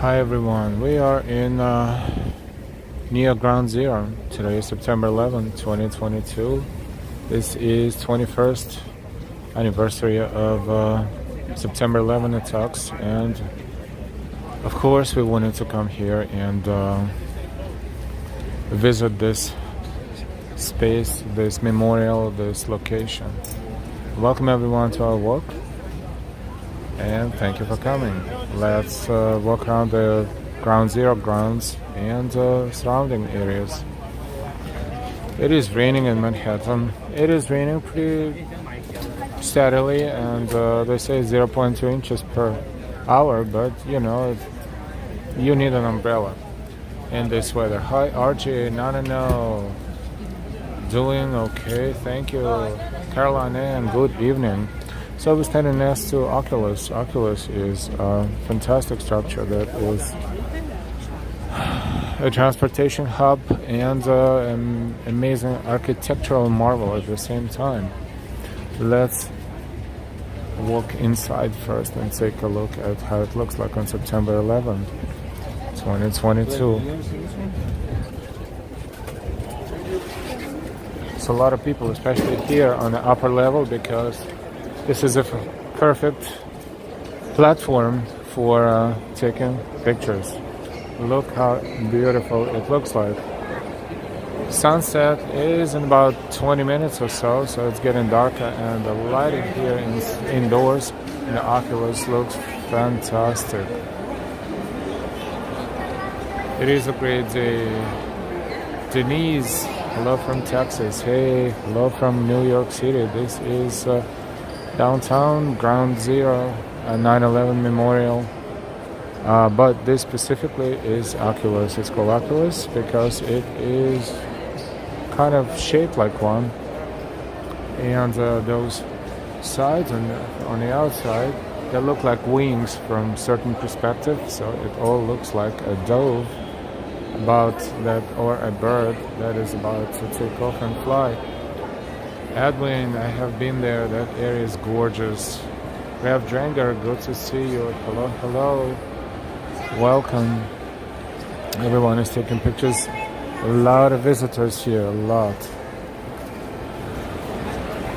Hi everyone, we are in near Ground Zero. Today is September 11th, 2022. This is 21st anniversary of September 11 attacks, and of course we wanted to come here and visit this space, this memorial, this location. Welcome everyone to our walk, and thank you for coming. Let's walk around the Ground Zero grounds and surrounding areas. It is raining in Manhattan. It is raining pretty steadily, and they say 0.2 inches per hour, but you know, you need an umbrella in this weather. Hi RJ, no. Doing okay, thank you Caroline, and good evening. So we're standing next to Oculus. Oculus is a fantastic structure that is a transportation hub and an amazing architectural marvel at the same time. Let's walk inside first and take a look at how it looks like on September 11th, 2022. It's a lot of people, especially here on the upper level, because this is a perfect platform for taking pictures. Look how beautiful it looks like. Sunset is in about 20 minutes or so, so it's getting darker, and the lighting here indoors in the Oculus looks fantastic. It is a great day. Denise, hello from Texas. Hey, hello from New York City. This is downtown Ground Zero, a 9/11 memorial, but this specifically is Oculus. It's called Oculus because it is kind of shaped like one, and those sides on the outside, they look like wings from certain perspective, so it all looks like a dove or a bird that is about to take off and fly. Edwin, I have been there. That area is gorgeous. Rev Dranger, good to see you. Hello. Welcome. Everyone is taking pictures. A lot of visitors here, a lot.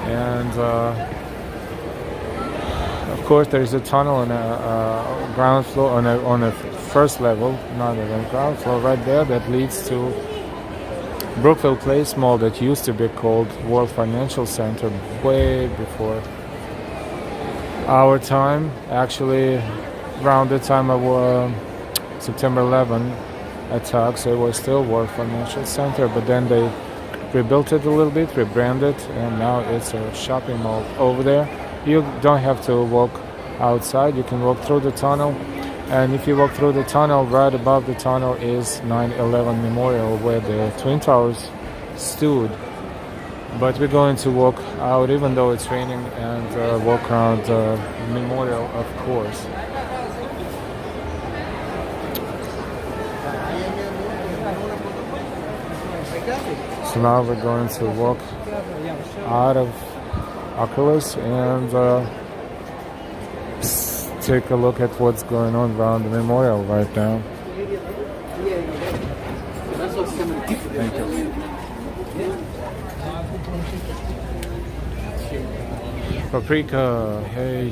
And of course, there is a tunnel on a ground floor, on a first level, not on the ground floor, right there, that leads to Brookfield Place Mall that used to be called World Financial Center way before our time. Actually, around the time of September 11 attacks, it was still World Financial Center, but then they rebuilt it a little bit, rebranded, and now it's a shopping mall over there. You don't have to walk outside, you can walk through the tunnel. And if you walk through the tunnel, right above the tunnel is 9/11 Memorial, where the Twin Towers stood. But we're going to walk out, even though it's raining, and walk around the memorial, of course. So now we're going to walk out of Oculus and take a look at what's going on around the memorial right now. Thank you. Paprika, hey.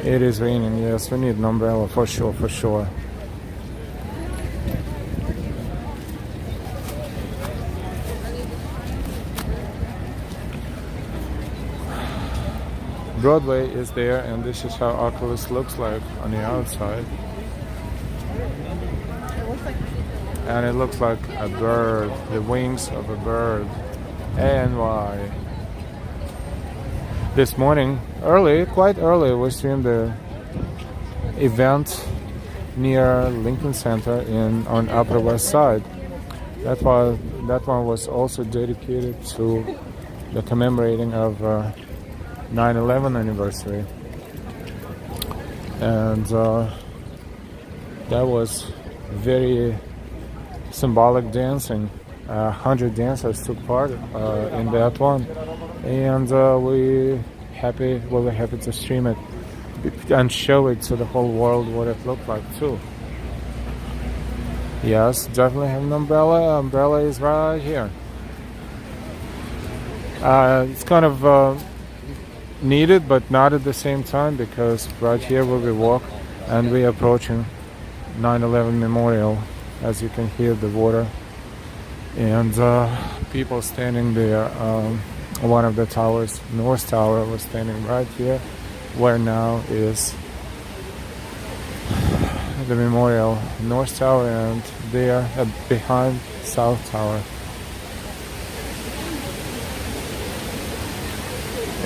It is raining, yes, we need an umbrella for sure. Broadway is there, and this is how Oculus looks like on the outside. And it looks like a bird, the wings of a bird. NY. This morning, quite early, we streamed the event near Lincoln Center on Upper West Side. That one was also dedicated to the commemorating of 9/11 anniversary, and that was very symbolic dancing. 100 dancers took part in that one, and we were happy to stream it and show it to the whole world what it looked like too. Yes, definitely have an umbrella. Umbrella is right here. It's kind of needed, but not at the same time, because right here where we walk and we're approaching 9/11 Memorial, as you can hear the water and people standing there. One of the towers, North Tower, was standing right here where now is the memorial, North Tower, and there behind South Tower.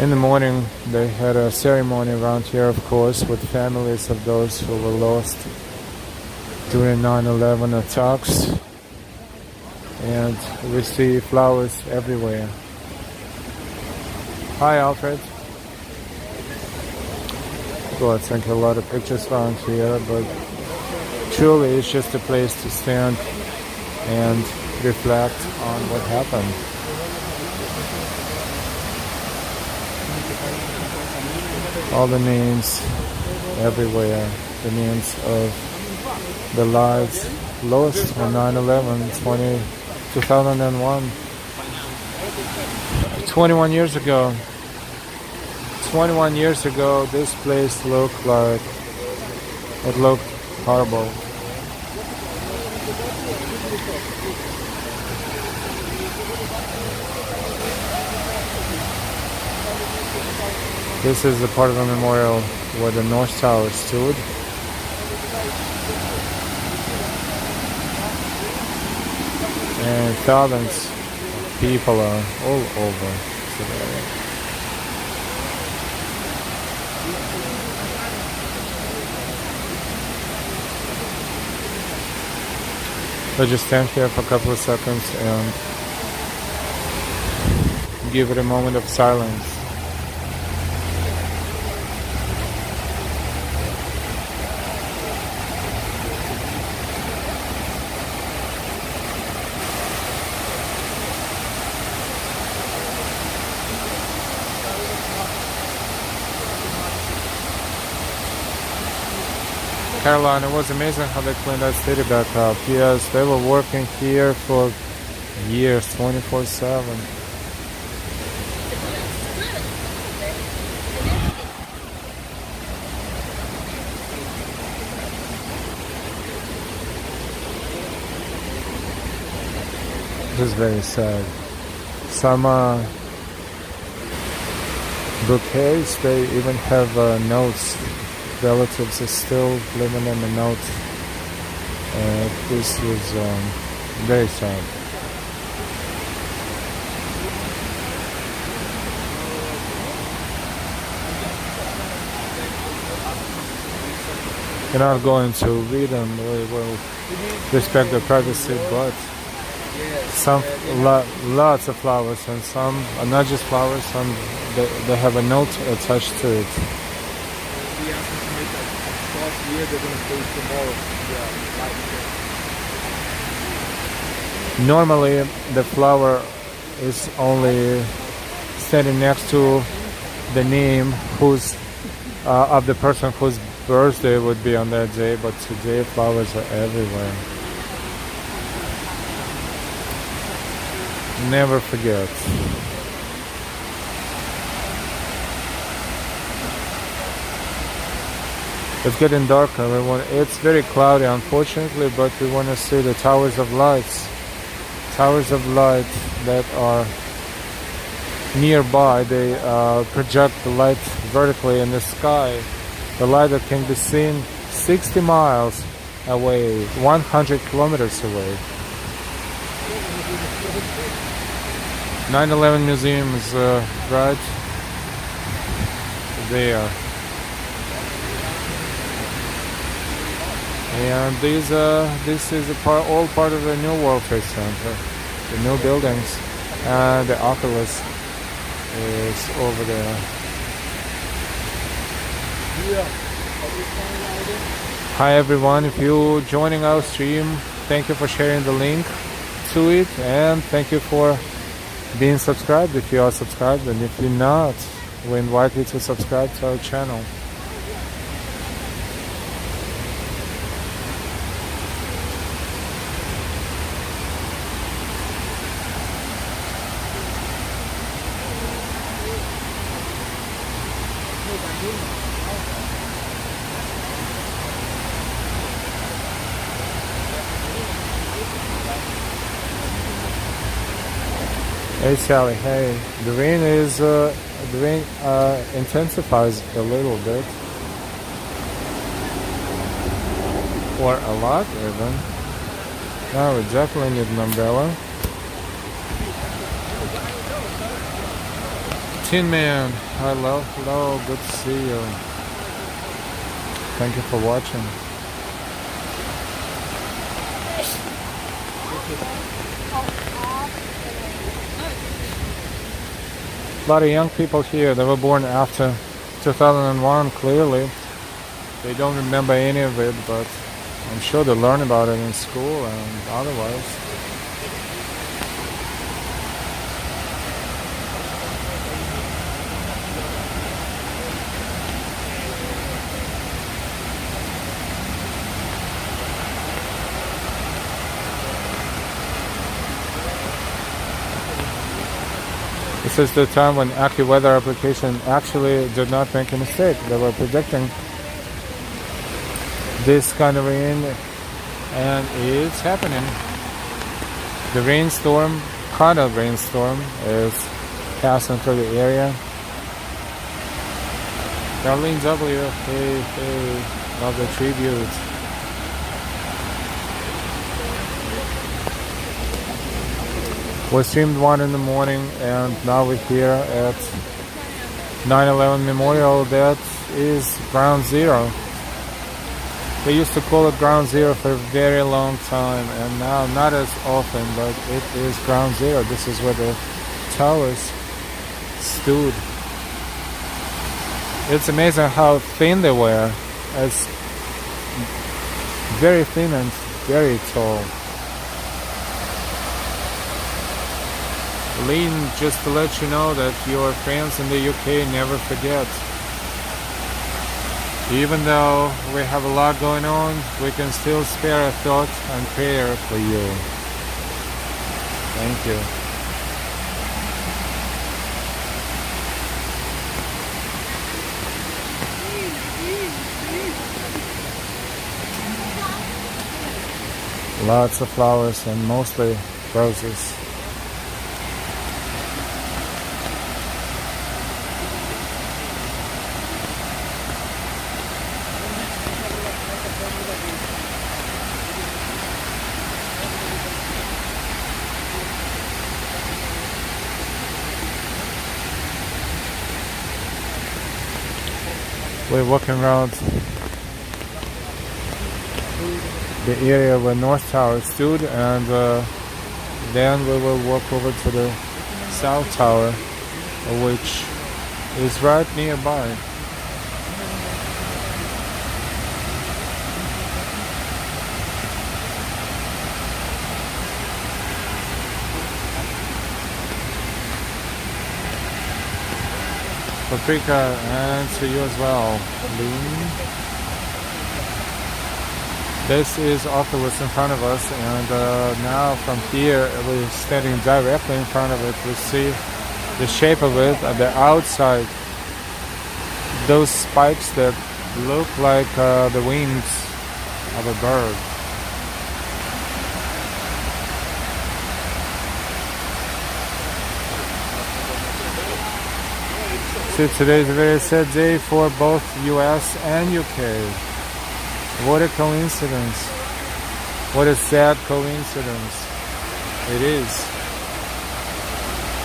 In the morning they had a ceremony around here, of course, with families of those who were lost during 9/11 attacks, and we see flowers everywhere. Hi Alfred. Well, I think a lot of pictures around here, but truly it's just a place to stand and reflect on what happened. All the names everywhere, the names of the lives lost on 9/11, 2001. 21 years ago. 21 years ago, this place looked like, it looked horrible. This is the part of the memorial where the North Tower stood. And thousands of people are all over today. Let's just stand here for a couple of seconds and give it a moment of silence. Caroline, it was amazing how they cleaned that city back up. Yes, they were working here for years, 24/7. This is very sad. Some bouquets, they even have notes. Relatives are still living in the notes. This was very sad. You're not going to read them. We will respect their privacy, but lots of flowers, and some are not just flowers. Some they have a note attached to it. Normally the flower is only standing next to the name of the person whose birthday would be on that day, but today flowers are everywhere. Never forget. It's getting darker. It's very cloudy, unfortunately, but we want to see the towers of lights. Towers of light that are nearby. They project the light vertically in the sky. The light that can be seen 60 miles away, 100 kilometers away. 9/11 Museum is right there. And this is all part of the new World Trade Center, the new buildings, and the Oculus is over there. Hi everyone, if you're joining our stream, thank you for sharing the link to it, and thank you for being subscribed if you are subscribed, and if you're not, we invite you to subscribe to our channel. Hey Sally, hey. The rain intensifies a little bit, or a lot even. Now we definitely need an umbrella. Tin Man, hello, good to see you. Thank you for watching. A lot of young people here, they were born after 2001, clearly. They don't remember any of it, but I'm sure they learn about it in school and otherwise. This is the time when AccuWeather application actually did not make a mistake. They were predicting this kind of rain, and it's happening. The rainstorm, kind of rainstorm, is passing through the area. Darlene W, hey, love the tribute. We streamed 1 in the morning, and now we're here at 9/11 Memorial. That is Ground Zero. They used to call it Ground Zero for a very long time, and now not as often, but it is Ground Zero. This is where the towers stood. It's amazing how thin they were. It's very thin and very tall. Lean, just to let you know that your friends in the UK never forget. Even though we have a lot going on, we can still spare a thought and prayer for you. Thank you. Lots of flowers and mostly roses. We're walking around the area where North Tower stood, and then we will walk over to the South Tower, which is right nearby. Paprika, and to you as well, Lean. This is Oculus in front of us, and now from here we're standing directly in front of it. We see the shape of it at the outside. Those spikes that look like the wings of a bird. So today is a very sad day for both US and UK. What a coincidence. What a sad coincidence. It is.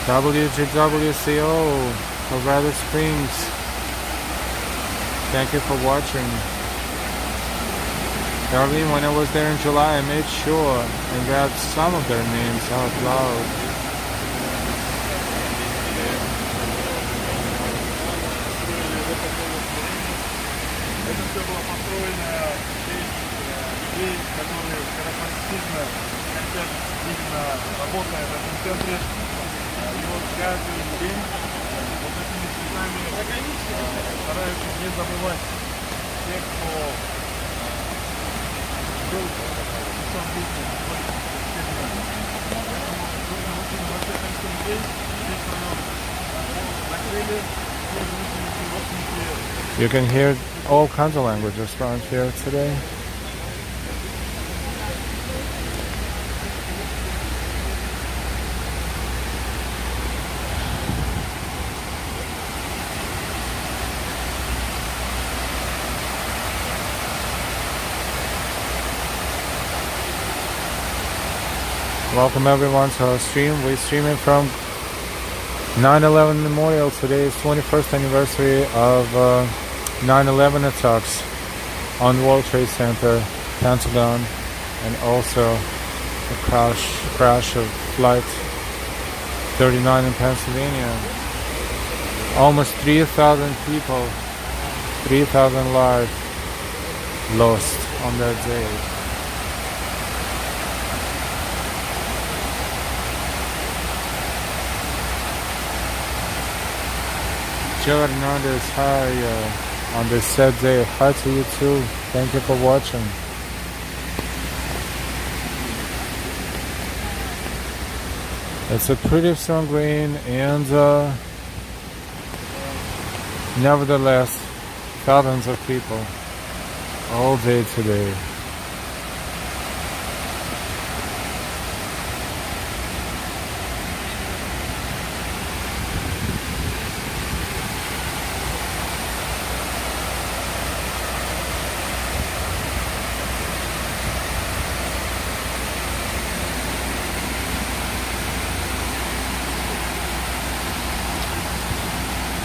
WGWCO, Colorado Springs. Thank you for watching. Darlene, when I was there in July, I made sure and grabbed some of their names out loud. Все было построено людей, которые скоропостижно хотят именно работать в этом центре. И вот каждый день вот этими цветами стараются не забывать тех, кто был в жизни. Поэтому нужно очень большое количество людей здесь накрыли, все жители родственники. You can hear all kinds of languages around here today. Welcome everyone to our stream. We're streaming from 9/11 Memorial. Today is 21st anniversary of 9/11 attacks on World Trade Center, Pentagon, and also the crash of Flight 39 in Pennsylvania. Almost 3,000 people, 3,000 lives lost on that day. Joe Hernandez, hi on this sad day. Hi to you too. Thank you for watching. It's a pretty strong rain, and nevertheless, thousands of people all day today.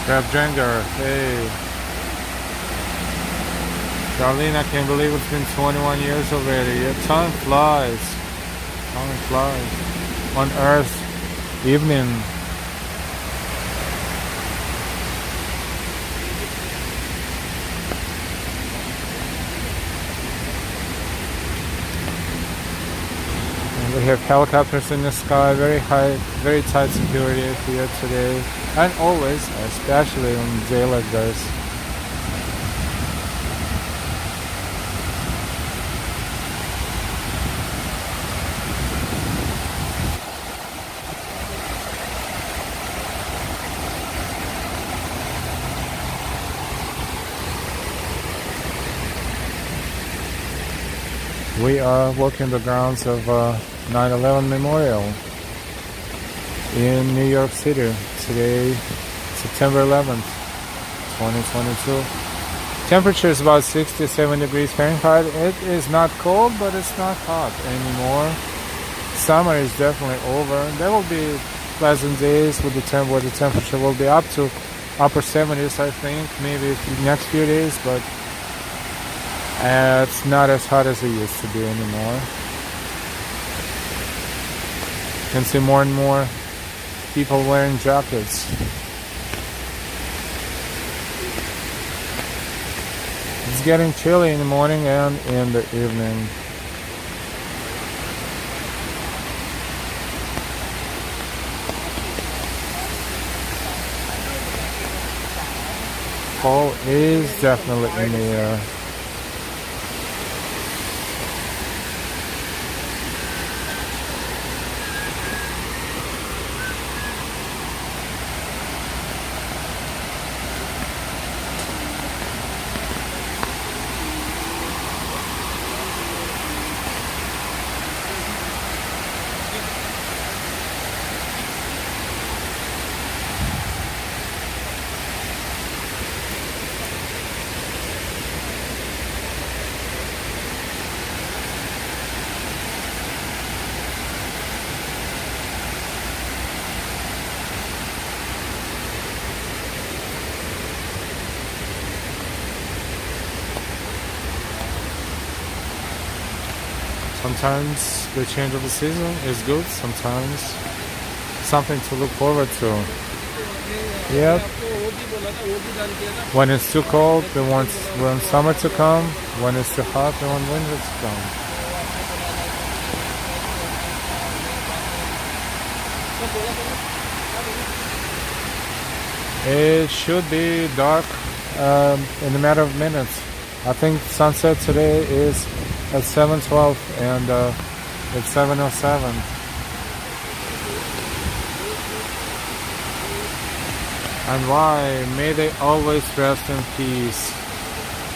Grab Jengar, hey. Darlene, I can't believe it's been 21 years already. Yeah, time flies. Time flies. On Earth, evening. And we have helicopters in the sky, very high, very tight security here today. And always, especially on a day like this. We are walking the grounds of 9/11 Memorial in New York City. Today, September 11th, 2022. Temperature is about 67 degrees Fahrenheit. It is not cold, but it's not hot anymore. Summer is definitely over. There will be pleasant days with where the temperature will be up to upper 70s, I think, maybe the next few days, but it's not as hot as it used to be anymore. You can see more and more people wearing jackets. It's getting chilly in the morning and in the evening. Fall is definitely in the air. Sometimes the change of the season is good, sometimes something to look forward to. Yep. When it's too cold, we want summer to come. When it's too hot, we want winter to come. It should be dark in a matter of minutes. I think sunset today is at 7:12 and it's 7:07. And why? May they always rest in peace.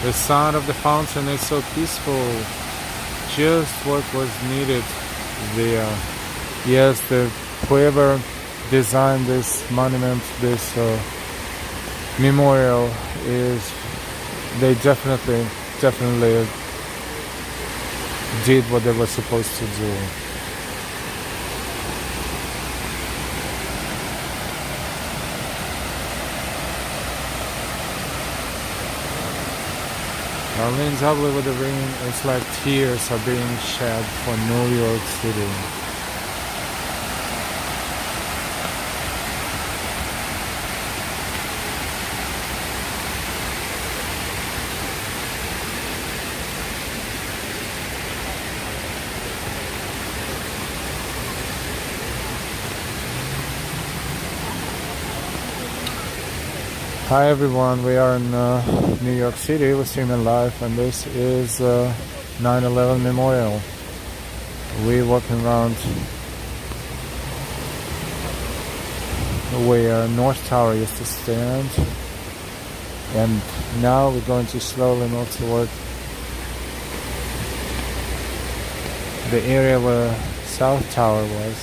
The sound of the fountain is so peaceful. Just what was needed there. Yes, whoever designed this monument, this memorial, they definitely did what they were supposed to do. Darlene's ugly with the ring. It's like tears are being shed for New York City. Hi everyone, we are in New York City, we're streaming live, and this is 9/11 Memorial. We're walking around where North Tower used to stand, and now we're going to slowly move toward the area where South Tower was.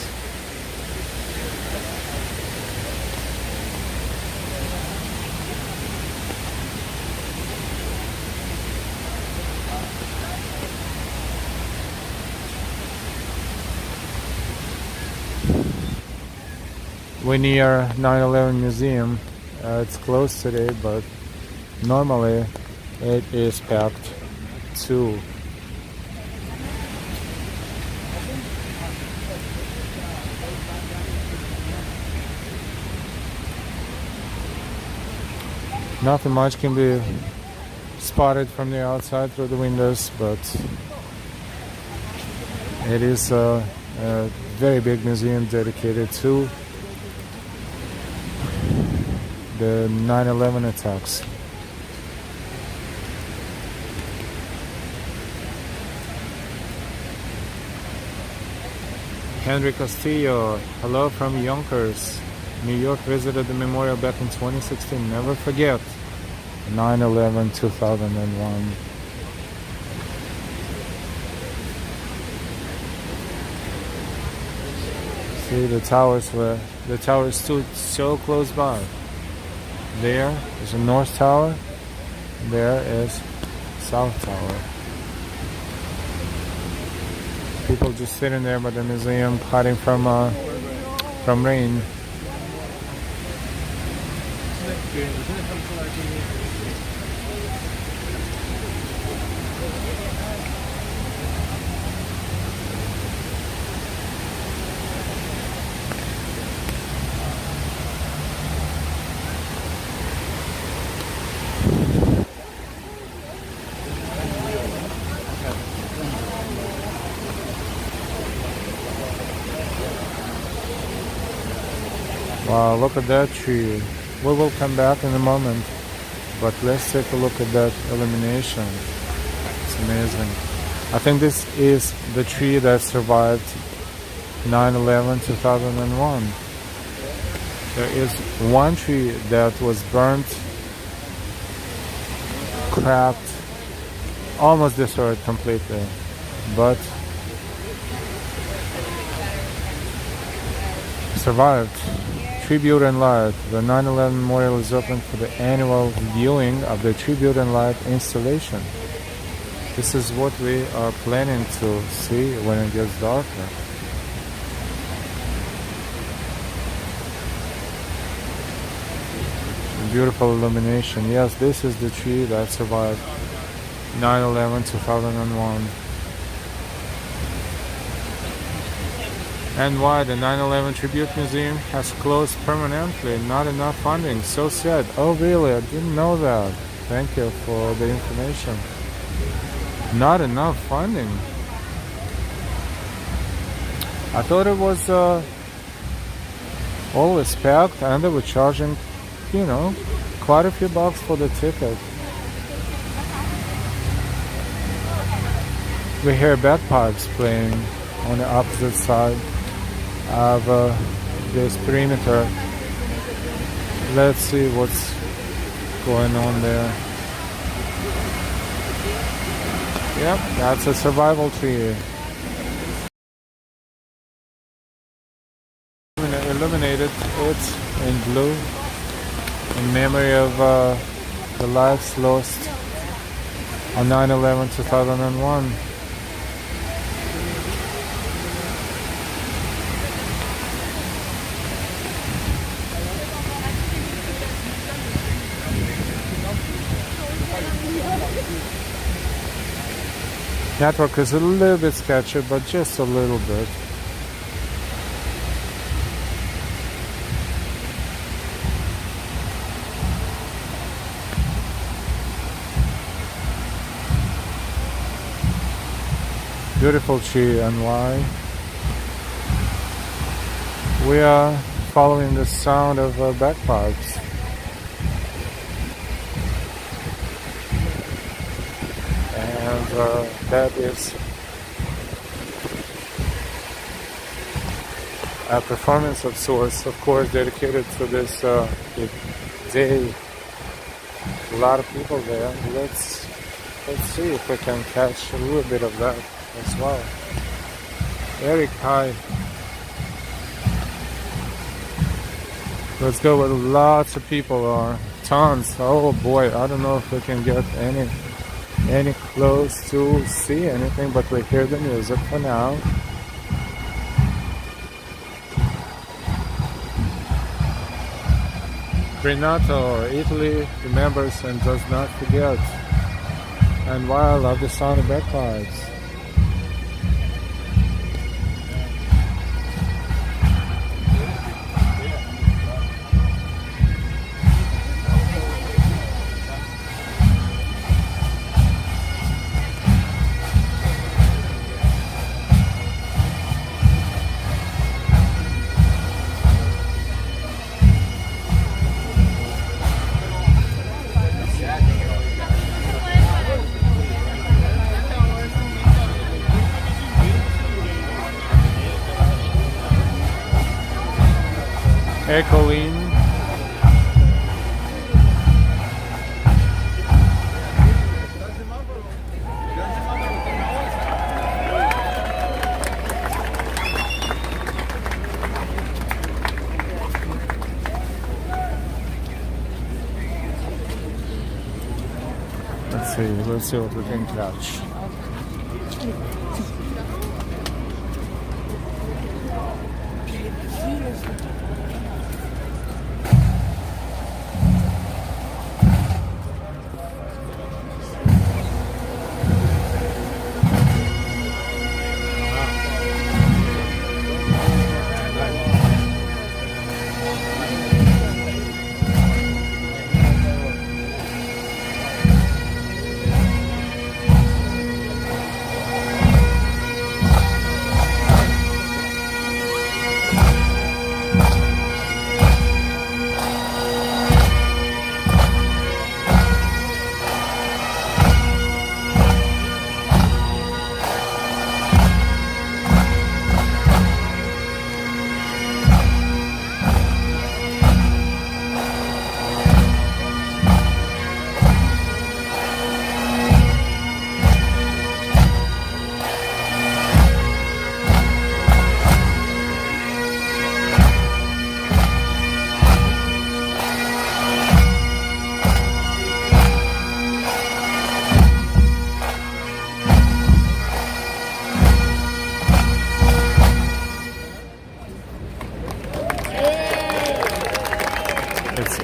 We're near 9/11 Museum. It's closed today, but normally it is packed too. Nothing much can be spotted from the outside through the windows, but it is a very big museum dedicated to the 9/11 attacks. Henry Castillo, hello from Yonkers. New York visited the memorial back in 2016. Never forget 9/11 2001. See, the towers stood so close by. There is a North Tower, there is South Tower. People just sitting there by the museum hiding from rain. Wow, look at that tree. We will come back in a moment, but let's take a look at that illumination. It's amazing. I think this is the tree that survived 9/11 2001. There is one tree that was burnt, cracked, almost destroyed completely, but survived. Tribute and Light. The 9/11 Memorial is open for the annual viewing of the Tribute and Light installation. This is what we are planning to see when it gets darker. Beautiful illumination. Yes, this is the tree that survived 9/11 2001. And why the 9/11 Tribute Museum has closed permanently. Not enough funding. So sad. Oh really? I didn't know that. Thank you for the information. Not enough funding. I thought it was always packed, and they were charging, quite a few bucks for the ticket. We hear bagpipes playing on the opposite side of this perimeter. Let's see what's going on there. Yep, that's a survival tree. Illuminated it in blue in memory of the lives lost on 9/11 2001. Network is a little bit sketchy, but just a little bit. Beautiful tree, NY. We are following the sound of bagpipes. And that is a performance of sorts, of course, dedicated to this day. A lot of people there. Let's see if we can catch a little bit of that as well. Eric, hi. Let's go where lots of people are. Tons. Oh boy, I don't know if we can get any close to see anything, but we hear the music for now. Renato, Italy remembers and does not forget. And why I love the sound of bagpipes. Hey, Colleen. Let's see what we can catch.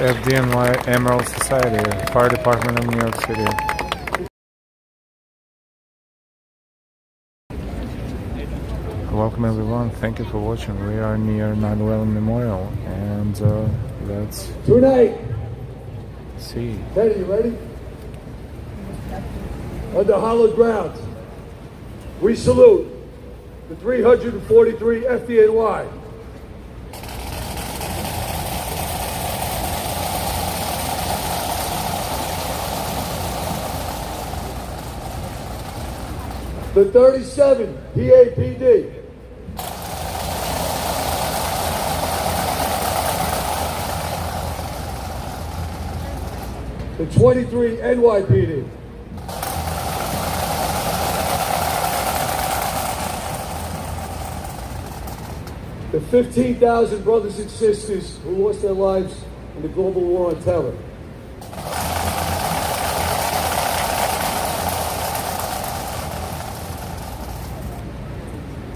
FDNY Emerald Society, Fire Department of New York City. Welcome everyone, thank you for watching. We are near 9/11 Memorial and let's tonight see. Teddy, you ready? Under hallowed ground, we salute the 343 FDNY. The 37 PAPD. The 23 NYPD. The 15,000 brothers and sisters who lost their lives in the global war on terror.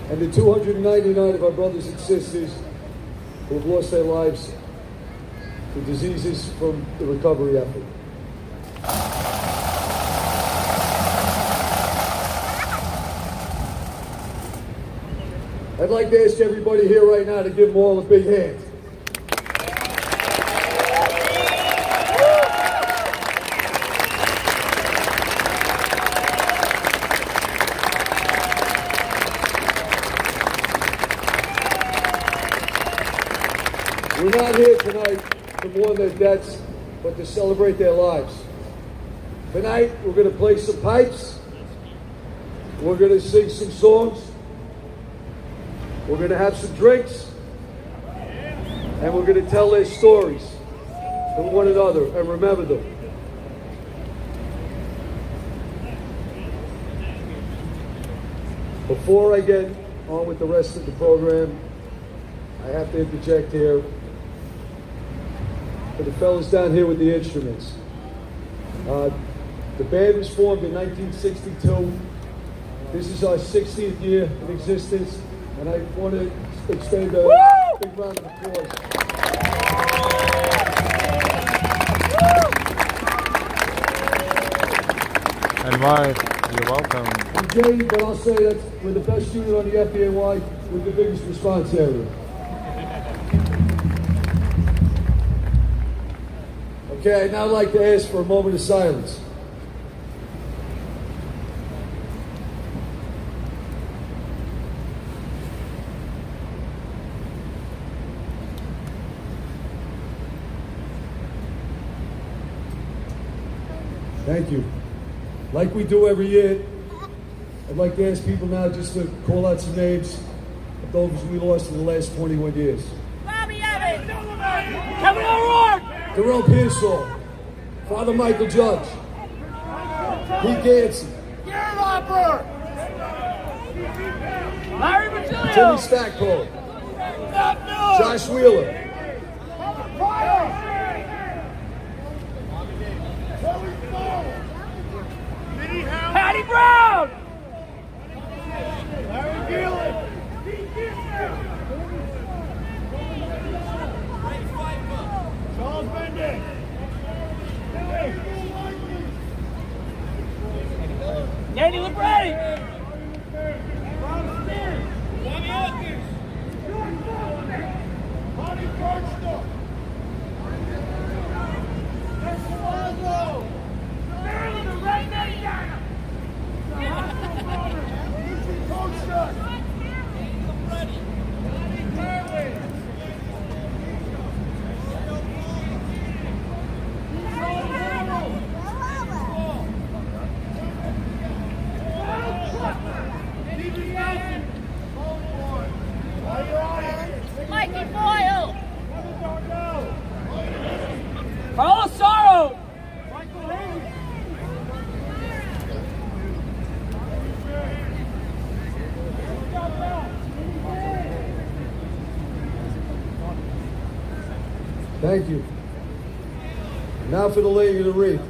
And the 299 of our brothers and sisters who have lost their lives to diseases from the recovery effort. I'd like to ask everybody here right now to give them all a big hand. We're not here tonight to mourn their deaths, but to celebrate their lives. Tonight, we're going to play some pipes. We're going to sing some songs. We're going to have some drinks. And we're going to tell their stories to one another and remember them. Before I get on with the rest of the program, I have to interject here for the fellas down here with the instruments. The band was formed in 1962. This is our 60th year in existence, and I want to extend a big round of applause. And Mike, you're welcome. And Jay, but I'll say that we're the best unit on the FBAY with the biggest response area. Okay, I'd now like to ask for a moment of silence. Thank you. Like we do every year, I'd like to ask people now just to call out some names of those we lost in the last 21 years. Bobby Evans! Kevin O'Rourke! Darrell Pearsall, Father Michael Judge, Pete Gansey, Gary Lopper! Larry Matilio! Timmy Stackpole, Josh Wheeler, Patty Brown! Larry Gillen. Charles Bendix. Danny Labretti! Bobby Hawkins. Bonnie Bergstrom. Mikey Boyle! Carlos Sorrow! thank you. Now for the laying of the wreath.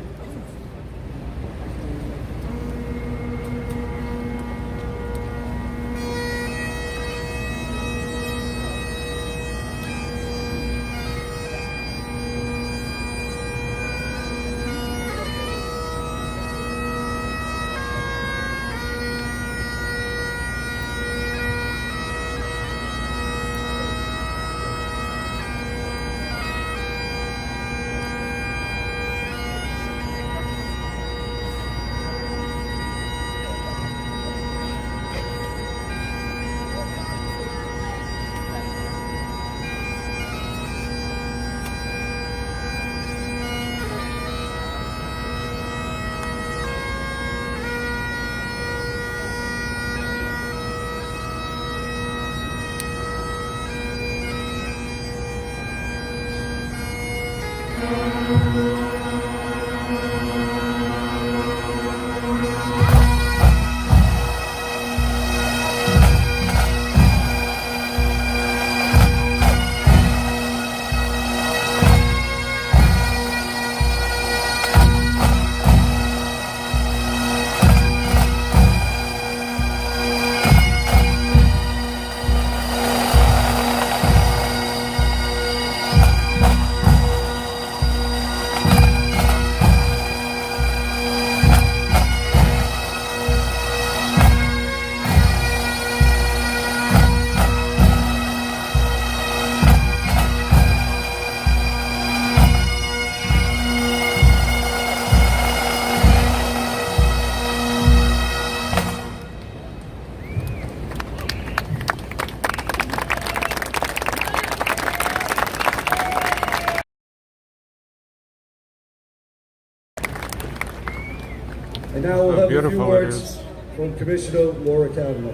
beautiful it words is. from Commissioner Laura Kavanaugh.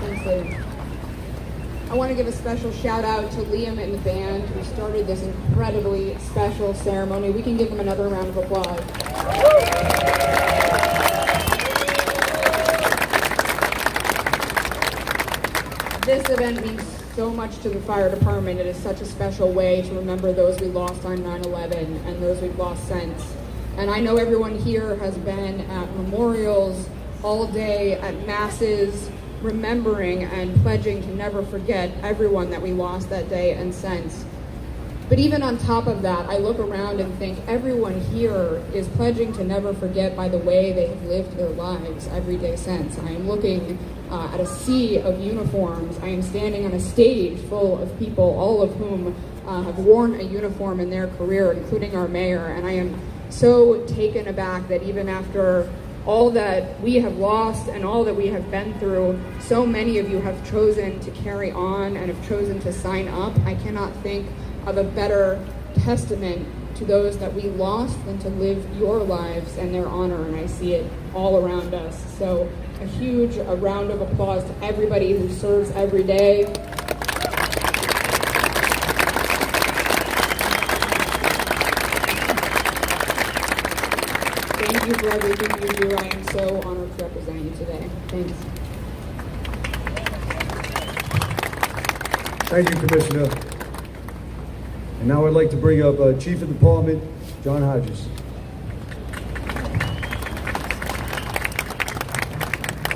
Thanks, Liam. I want to give a special shout out to Liam and the band who started this incredibly special ceremony. We can give them another round of applause. This event means so much to the fire department. It is such a special way to remember those we lost on 9/11 and those we've lost since. And I know everyone here has been at memorials all day, at masses, remembering and pledging to never forget everyone that we lost that day and since. But even on top of that, I look around and think everyone here is pledging to never forget by the way they have lived their lives every day since. I am looking at a sea of uniforms. I am standing on a stage full of people, all of whom have worn a uniform in their career, including our mayor. And I am so taken aback that even after all that we have lost and all that we have been through, so many of you have chosen to carry on and have chosen to sign up. I cannot think of a better testament to those that we lost than to live your lives in their honor, and I see it all around us. So a huge round of applause to everybody who serves every day. Thank you for everything you do. I am so honored to represent you today. Thanks. Thank you, Commissioner. And now I'd like to bring up Chief of Department, John Hodges.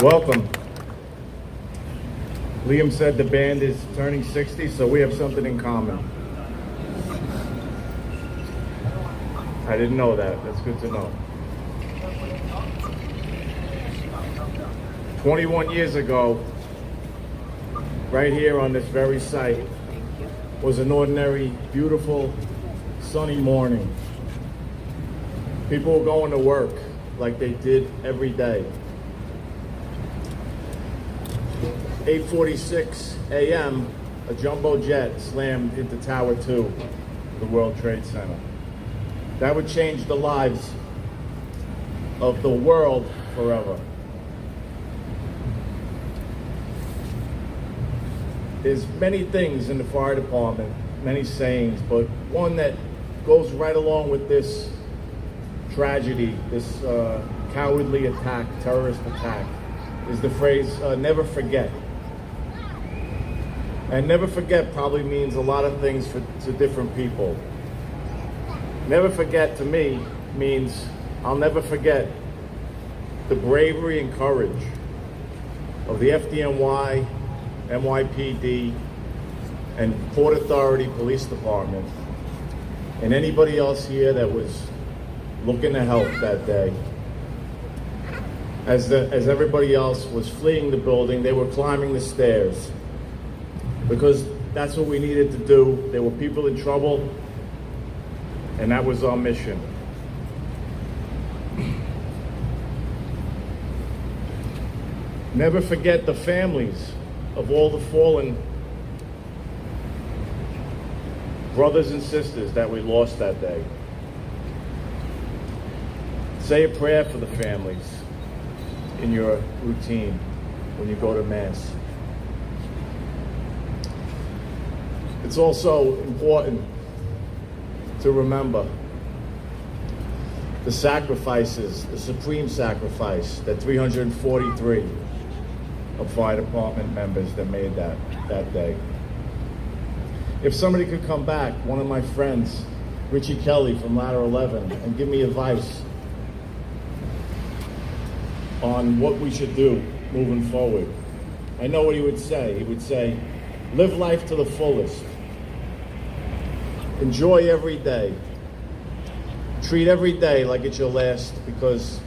Welcome. Liam said the band is turning 60, so we have something in common. I didn't know that. That's good to know. 21 years ago, right here on this very site, was an ordinary, beautiful, sunny morning. People were going to work like they did every day. 8:46 a.m., a jumbo jet slammed into Tower 2 of the World Trade Center. That would change the lives of the world forever. There's many things in the fire department, many sayings, but one that goes right along with this tragedy, this cowardly attack, terrorist attack, is the phrase, never forget. And never forget probably means a lot of things to different people. Never forget to me means I'll never forget the bravery and courage of the FDNY, NYPD, and Port Authority Police Department, and anybody else here that was looking to help that day. As everybody else was fleeing the building, they were climbing the stairs because that's what we needed to do. There were people in trouble, and that was our mission. Never forget the families of all the fallen brothers and sisters that we lost that day. Say a prayer for the families in your routine when you go to Mass. It's also important to remember the sacrifices, the supreme sacrifice that 343 of fire department members that made that day. If somebody could come back, one of my friends, Richie Kelly from Ladder 11, and give me advice on what we should do moving forward, I know what he would say. He would say, live life to the fullest. Enjoy every day. Treat every day like it's your last, because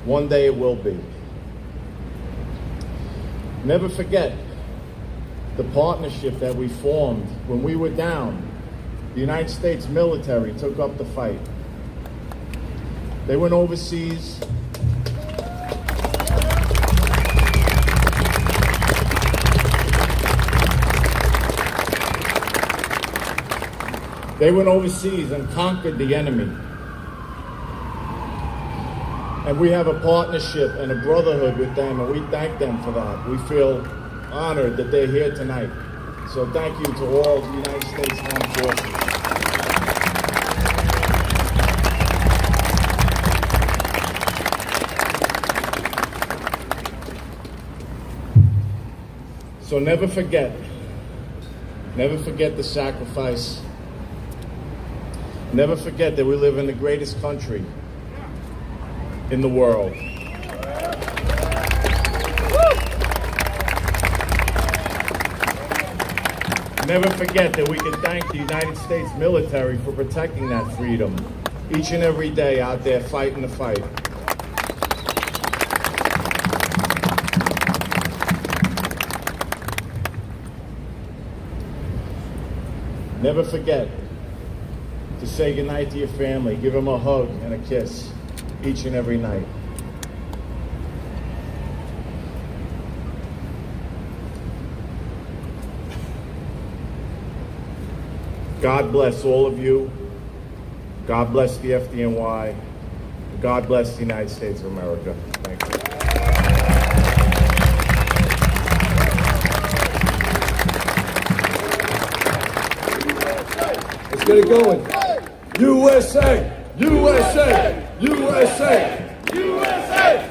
one day it will be. Never forget the partnership that we formed when we were down. The United States military took up the fight. They went overseas. They went overseas and conquered the enemy. And we have a partnership and a brotherhood with them, and we thank them for that. We feel honored that they're here tonight. So thank you to all the United States Armed Forces. So never forget the sacrifice. Never forget that we live in the greatest country in the world. Never forget that we can thank the United States military for protecting that freedom each and every day out there fighting the fight. Never forget to say goodnight to your family. Give them a hug and a kiss each and every night. God bless all of you. God bless the FDNY. God bless the United States of America. Thank you. Let's get it going. USA! USA! USA! USA! USA!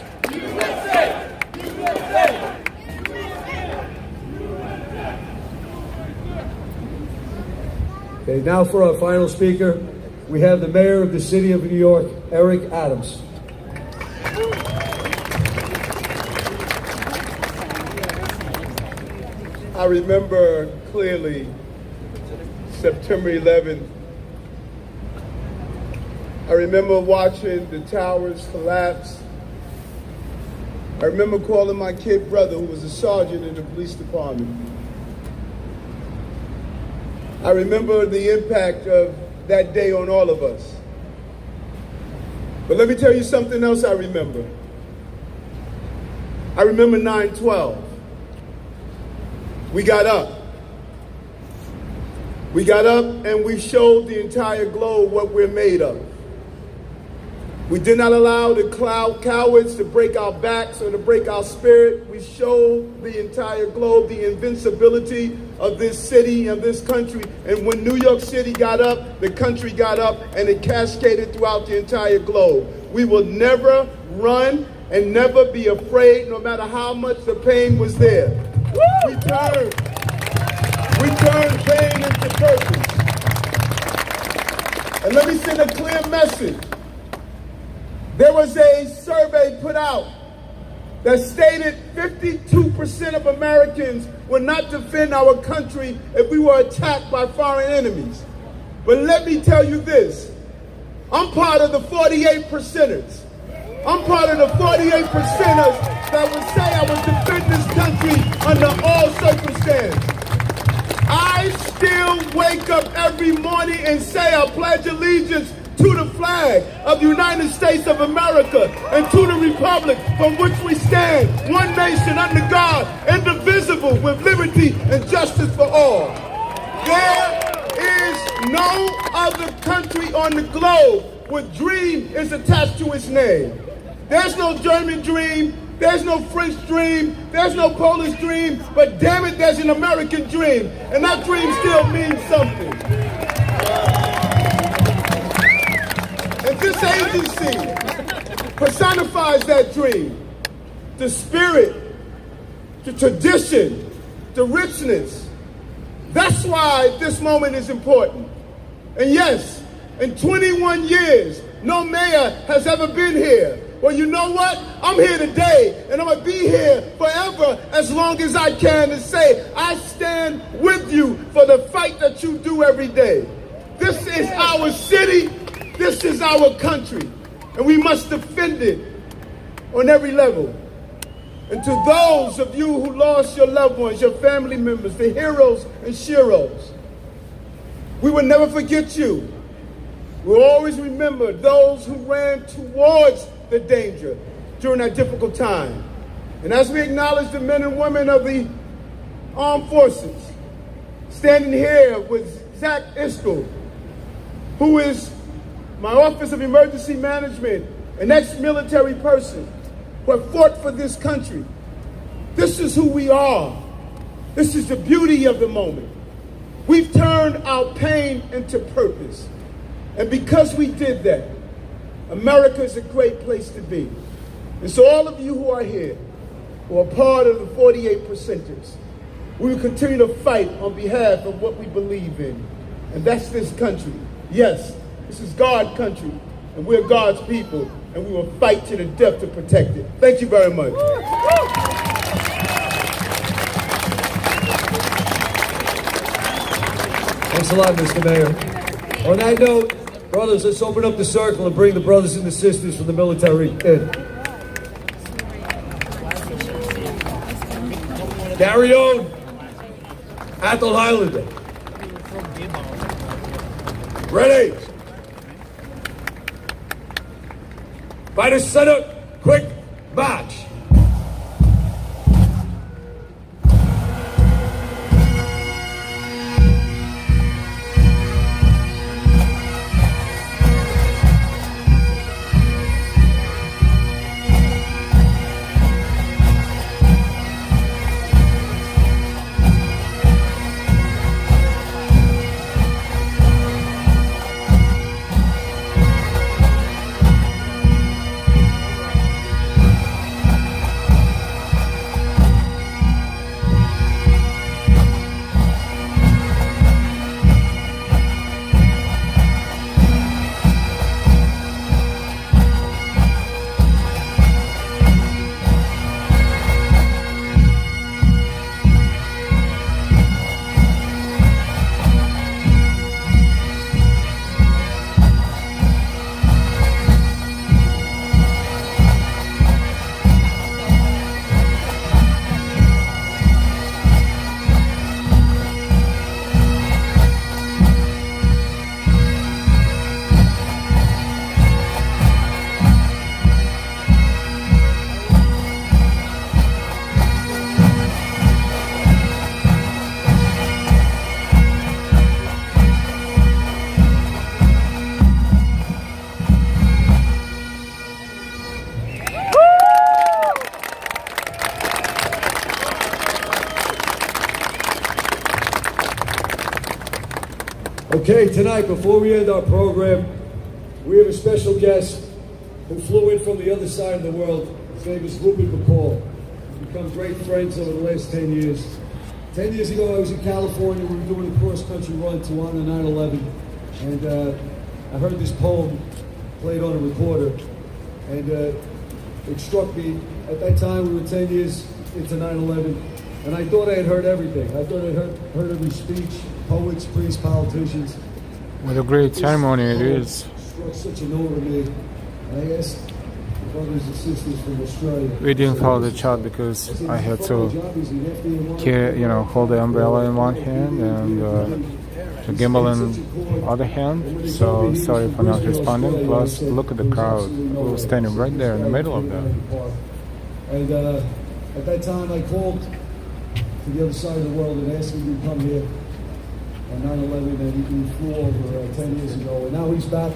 USA! Okay, now for our final speaker, we have the Mayor of the City of New York, Eric Adams. I remember clearly September 11th. I remember watching the towers collapse. I remember calling my kid brother, who was a sergeant in the police department. I remember the impact of that day on all of us. But let me tell you something else I remember. I remember 9/12. We got up. We got up and we showed the entire globe what we're made of. We did not allow the cowards to break our backs or to break our spirit. We showed the entire globe the invincibility of this city and this country. And when New York City got up, the country got up, and it cascaded throughout the entire globe. We will never run and never be afraid, no matter how much the pain was there. We turned pain into purpose. And let me send a clear message. There was a survey put out that stated 52% of Americans would not defend our country if we were attacked by foreign enemies. But let me tell you this, I'm part of the 48%ers. I'm part of the 48%ers that would say I would defend this country under all circumstances. I still wake up every morning and say I pledge allegiance to the flag of the United States of America and to the republic from which we stand, one nation under God, indivisible, with liberty and justice for all. There is no other country on the globe where dream is attached to its name. There's no German dream, there's no French dream, there's no Polish dream, but damn it, there's an American dream, and that dream still means something. And this agency personifies that dream, the spirit, the tradition, the richness. That's why this moment is important. And yes, in 21 years, no mayor has ever been here. Well, you know what? I'm here today, and I'm going to be here forever as long as I can to say I stand with you for the fight that you do every day. This is our city. This is our country, and we must defend it on every level. And to those of you who lost your loved ones, your family members, the heroes and sheroes, we will never forget you. We'll always remember those who ran towards the danger during that difficult time. And as we acknowledge the men and women of the armed forces, standing here with Zach Iskel, who is my Office of Emergency Management, an ex-military person who have fought for this country. This is who we are. This is the beauty of the moment. We've turned our pain into purpose. And because we did that, America is a great place to be. And so all of you who are here, who are part of the 48 percenters, we will continue to fight on behalf of what we believe in. And that's this country. Yes, this is God's country, and we're God's people, and we will fight to the death to protect it. Thank you very much. Thanks a lot, Mr. Mayor. On that note, brothers, let's open up the circle and bring the brothers and the sisters from the military in. Carry on. Athol Highlander. Ready. Fighter center, quick march. Okay, tonight, before we end our program, we have a special guest who flew in from the other side of the world. His name is Ruben McCall. We've become great friends over the last 10 years. 10 years ago, I was in California. We were doing a cross-country run to honor 9/11. And I heard this poem played on a recorder. And it struck me. At that time, we were 10 years into 9/11. And I thought I had heard everything. I thought I heard every speech, poets, priests, politicians. What a great ceremony it is. Struck such a note with me. I asked brothers and sisters from Australia. We didn't follow the chat because I had to hold the umbrella in one hand and the gimbal in the other hand. So sorry for not responding. Plus, look at the crowd who was standing right there in the middle of that. And at that time, I called to the other side of the world and asked him to come here on 9/11, and he flew over 10 years ago. And now he's back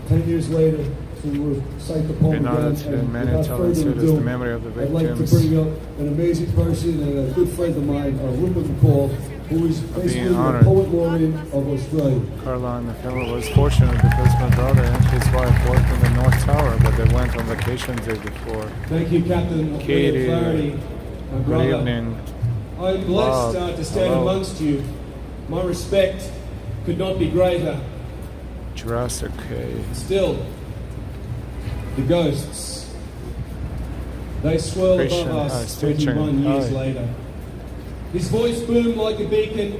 10 years later to recite the poem again. And without further ado, I'd like to bring up an amazing person and a good friend of mine, Ruben McCall, who is basically the poet laureate of Australia. Carla and the fellow was fortunate because my brother and his wife worked in the North Tower, but they went on vacation the day before. Thank you, Captain. Katie, Clarity, my brother. good evening. I'm blessed Bob, to stand hello. amongst you. My respect could not be greater. Jurassic Cave. Still, the ghosts, they swirl Christian, above us Stitching, 21 years hi. later. His voice boomed like a beacon,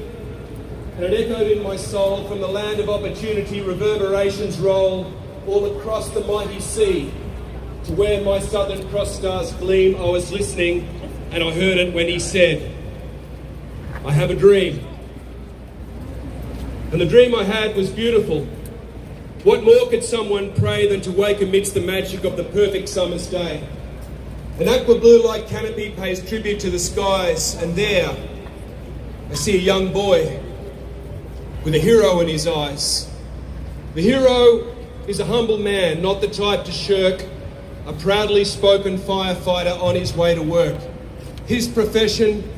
and it echoed in my soul. From the land of opportunity, reverberations roll all across the mighty sea. To where my Southern Cross stars gleam, I was listening, and I heard it when he said, I have a dream. And the dream I had was beautiful. What more could someone pray than to wake amidst the magic of the perfect summer's day? An aqua blue-like canopy pays tribute to the skies, and there I see a young boy with a hero in his eyes. The hero is a humble man, not the type to shirk, a proudly spoken firefighter on his way to work. His profession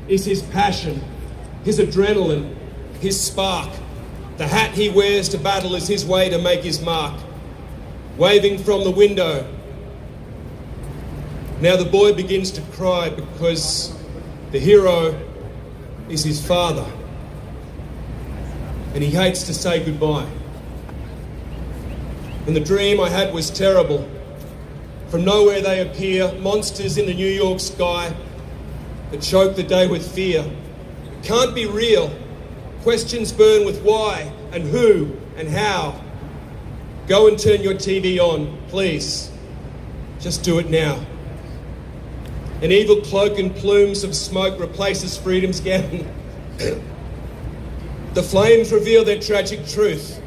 is his passion, his adrenaline, his spark. The hat he wears to battle is his way to make his mark. Waving from the window. Now the boy begins to cry because the hero is his father. And he hates to say goodbye. And the dream I had was terrible. From nowhere they appear, monsters in the New York sky that choke the day with fear. It can't be real. Questions burn with why and who and how. Go and turn your TV on, please. Just do it now. An evil cloak and plumes of smoke replaces freedom's gown. The flames reveal their tragic truth.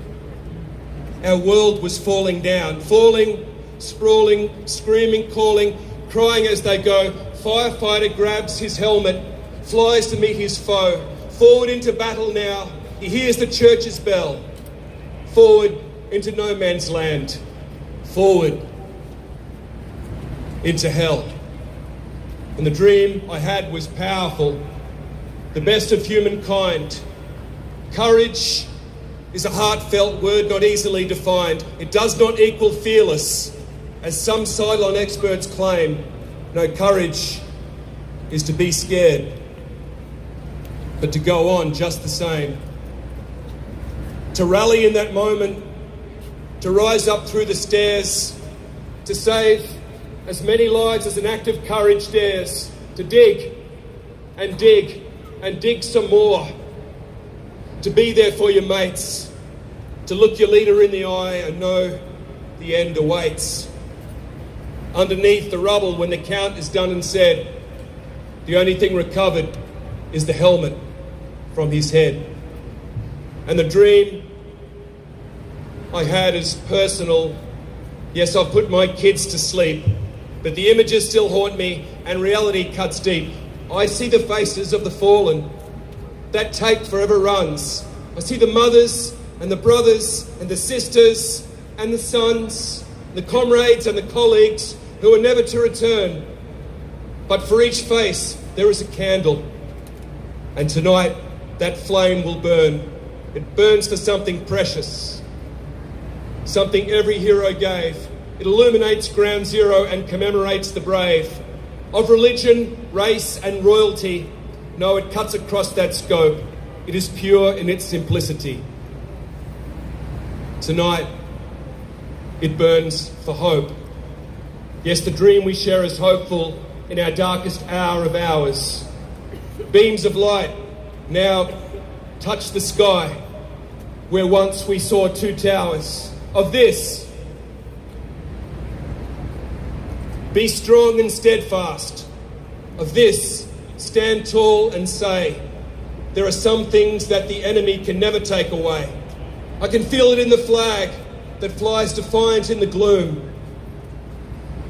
Our world was falling down, falling, sprawling, screaming, calling, crying as they go. Firefighter grabs his helmet, flies to meet his foe. Forward into battle now, he hears the church's bell. Forward into no man's land. Forward into hell. And the dream I had was powerful, the best of humankind. Courage is a heartfelt word not easily defined. It does not equal fearless, as some sideline experts claim. No, courage is to be scared, but to go on just the same. To rally in that moment, to rise up through the stairs, to save as many lives as an act of courage dares, to dig and dig and dig some more, to be there for your mates, to look your leader in the eye and know the end awaits. Underneath the rubble, when the count is done and said, the only thing recovered is the helmet from his head. And the dream I had is personal. Yes, I've put my kids to sleep, but the images still haunt me and reality cuts deep. I see the faces of the fallen. That tape forever runs. I see the mothers and the brothers and the sisters and the sons, the comrades and the colleagues who are never to return. But for each face, there is a candle. And tonight, that flame will burn. It burns for something precious, something every hero gave. It illuminates ground zero and commemorates the brave. Of religion, race and royalty, no, it cuts across that scope. It is pure in its simplicity. Tonight, it burns for hope. Yes, the dream we share is hopeful in our darkest hour of hours. Beams of light now touch the sky where once we saw two towers. Of this, be strong and steadfast. Of this, stand tall and say, there are some things that the enemy can never take away. I can feel it in the flag that flies defiant in the gloom.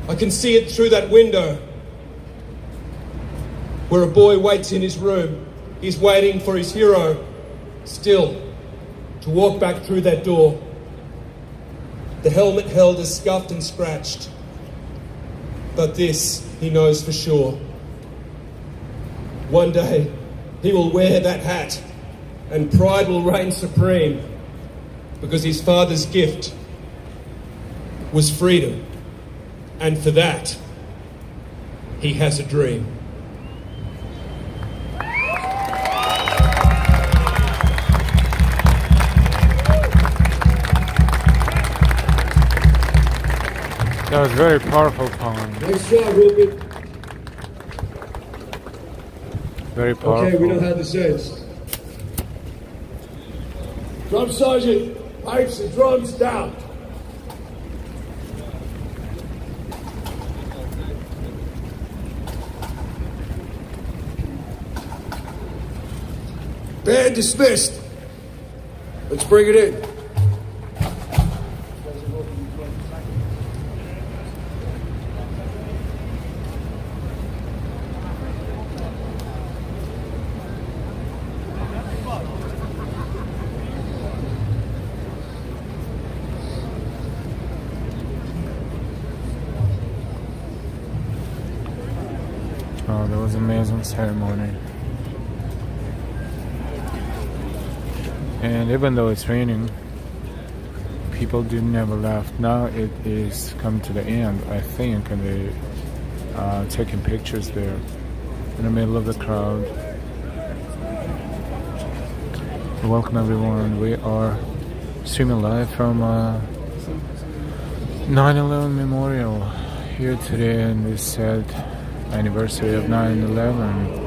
I can see it through that window where a boy waits in his room. He's waiting for his hero still to walk back through that door. The helmet held is scuffed and scratched, but this he knows for sure. One day he will wear that hat and pride will reign supreme because his father's gift was freedom, and for that he has a dream. That was a very powerful poem. Nice job, Ruben. Very powerful. Okay, we know how this ends. Drum sergeant, pipes and drums down. Band dismissed. Let's bring it in. Oh, that was an amazing ceremony. And even though it's raining, people do never left. Now it is come to the end, I think, and they taking pictures there in the middle of the crowd. Welcome everyone. We are streaming live from 9/11 Memorial here today in this sad anniversary of 9/11.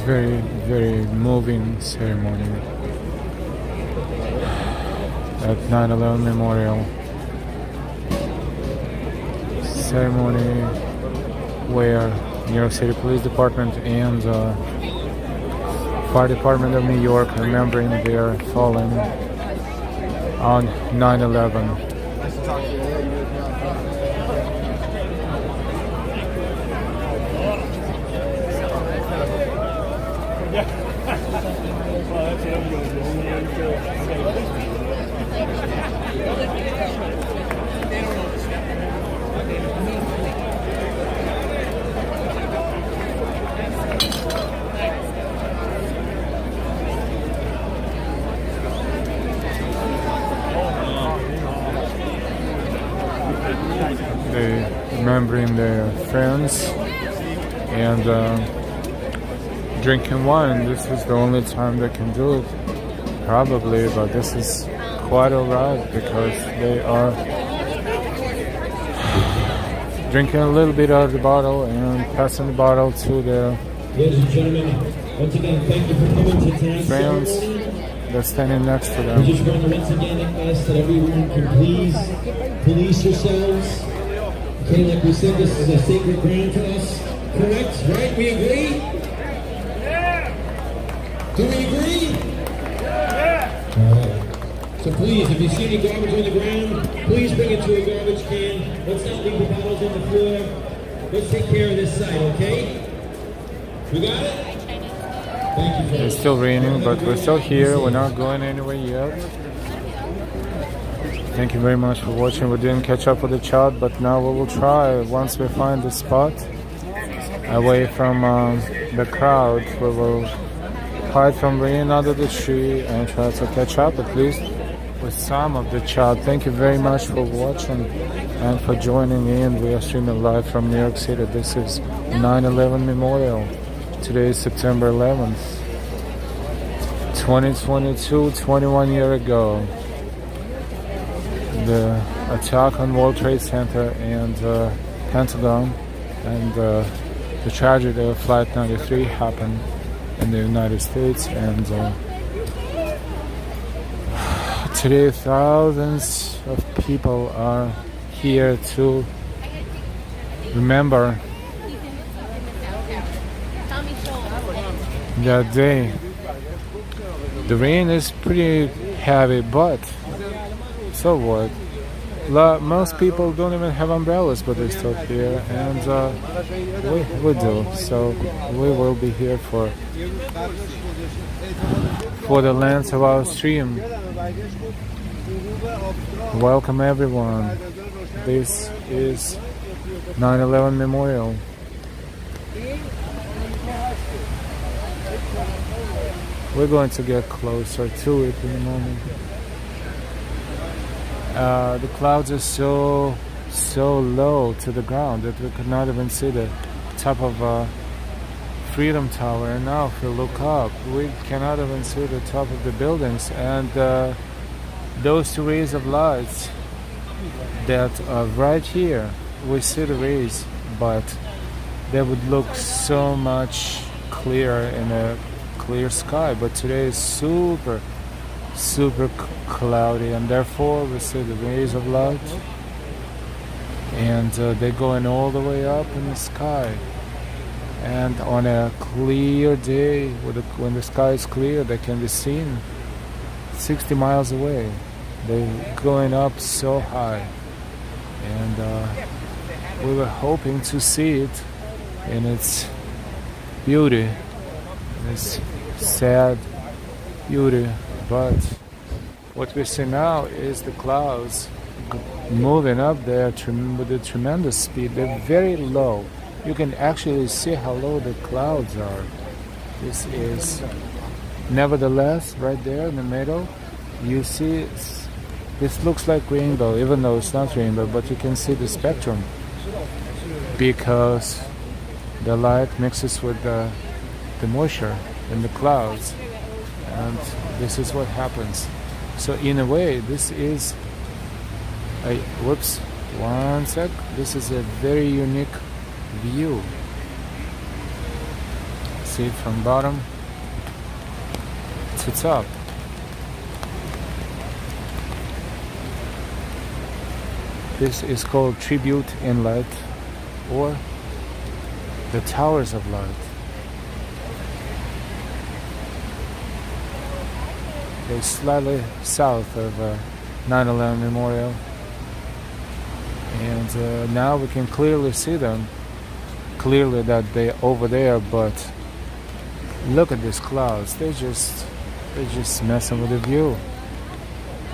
Very, very moving ceremony at 9/11 Memorial. Ceremony where New York City Police Department and Fire Department of New York remembering their fallen on 9/11. friends and drinking wine. This is the only time they can do it, probably, but this is quite alright because they are drinking a little bit out of the bottle and passing the bottle to their Ladies and gentlemen, once again, thank you for coming to tonight's friends ceremony. that's standing next to We them. just want to once again ask that everyone can please police yourselves. Okay, like we said, this is a sacred ground to us. Correct? Right? We agree? Do we agree? Alright. So please, if you see any garbage on the ground, please bring it to a garbage can. Let's not leave the bottles on the floor. Let's take care of this site, okay? We got it? Thank you, It's still raining, but we're still here. We're not going anywhere yet. Thank you very much for watching. We didn't catch up with the chat, but now we will try. Once we find the spot away from the crowd, we will hide from rain under the tree and try to catch up at least with some of the chat. Thank you very much for watching and for joining in. We are streaming live from New York City. This is 9/11 Memorial. Today is September 11th, 2022, 21 years ago. The attack on World Trade Center and Pentagon and the tragedy of Flight 93 happened in the United States, and today thousands of people are here to remember that day. The rain is pretty heavy, but so what? Most people don't even have umbrellas, but they're still here, and we do. So we will be here for the length of our stream. Welcome everyone. This is 9/11 Memorial. We're going to get closer to it in a moment. The clouds are so low to the ground that we could not even see the top of Freedom Tower. And now if we look up, we cannot even see the top of the buildings. And those two rays of lights that are right here, we see the rays, but they would look so much clearer in a clear sky. But today is super cloudy, and therefore we see the rays of light, and they're going all the way up in the sky. And on a clear day, when the sky is clear, they can be seen 60 miles away. They're going up so high, and we were hoping to see it in its beauty, its sad beauty. But what we see now is the clouds moving up there with a tremendous speed. They're very low. You can actually see how low the clouds are. This is, nevertheless, right there in the middle, you see this looks like rainbow, even though it's not rainbow, but you can see the spectrum because the light mixes with the moisture in the clouds. And this is what happens. So in a way, this is one sec. This is a very unique view. See it from bottom to top. This is called Tribute Inlet, or the Towers of Light. They're slightly south of 9/11 Memorial, and now we can clearly see them. Clearly that they're over there, but look at these clouds. They're just messing with the view.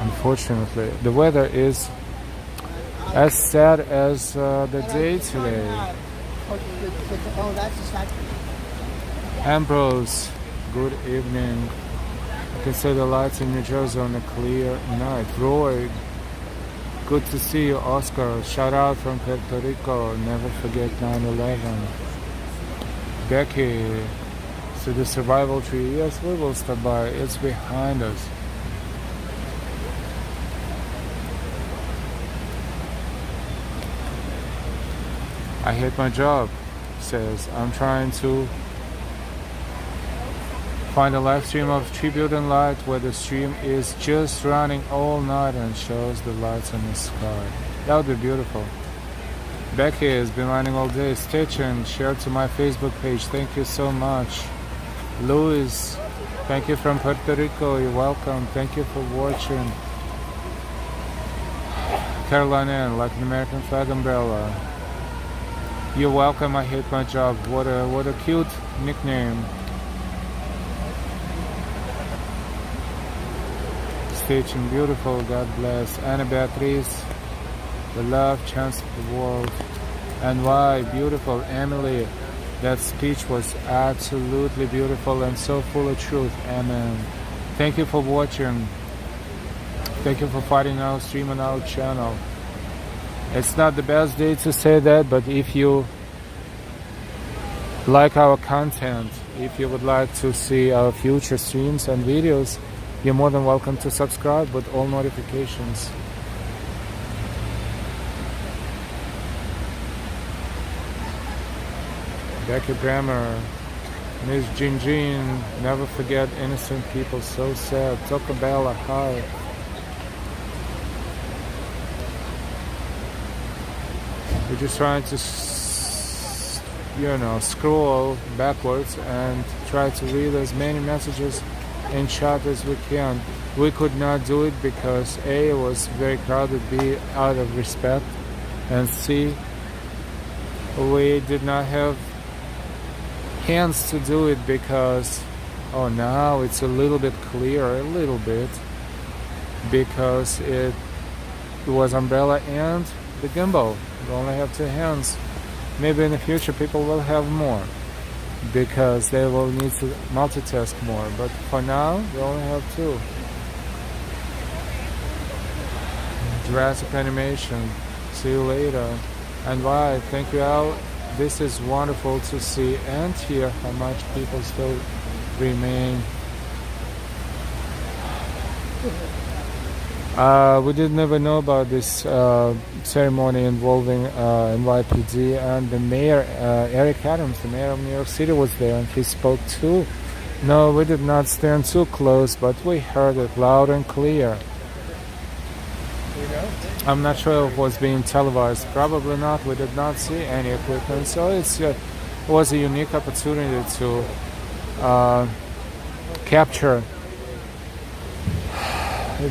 Unfortunately, the weather is as sad as the day today. Ambrose, good evening. You can see the lights in New Jersey on a clear night. Roy, Good to see you, Oscar. Shout out from Puerto Rico. Never forget 9/11. Becky, to the survival tree. Yes, we will stop by. It's behind us. I hate my job, says. I'm trying to find a live stream of Tribute and Light where the stream is just running all night and shows the lights in the sky. That would be beautiful. Becky has been running all day. Stay tuned. Share to my Facebook page. Thank you so much. Luis, thank you from Puerto Rico. You're welcome. Thank you for watching. Carolina, like an American flag umbrella. You're welcome. I hate my job. What a cute nickname. Stitching, beautiful. God bless. Anna Beatriz, the love chance of the world. And why beautiful, Emily. That speech was absolutely beautiful and so full of truth. Amen. Thank you for watching. Thank you for fighting our stream on our channel. It's not the best day to say that, but if you like our content, if you would like to see our future streams and videos, you're more than welcome to subscribe with all notifications. Becky Bremer, Miss Jean, never forget innocent people, so sad. Tocabella, hi. We're just trying to, scroll backwards and try to read as many messages in chat as we can. We could not do it because A, it was very crowded, B, out of respect, and C, we did not have hands to do it because now it's a little bit clearer, because it was umbrella and the gimbal. We only have two hands. Maybe in the future people will have more because they will need to multitask more, but for now we only have two. Jurassic Animation, see you later. And why? Thank you, Al. This is wonderful to see and hear how much people still remain. We didn't ever know about this ceremony involving NYPD, and the mayor, Eric Adams, the mayor of New York City, was there and he spoke too. No, we did not stand too close, but we heard it loud and clear. I'm not sure if it was being televised. Probably not. We did not see any equipment, so it was a unique opportunity to capture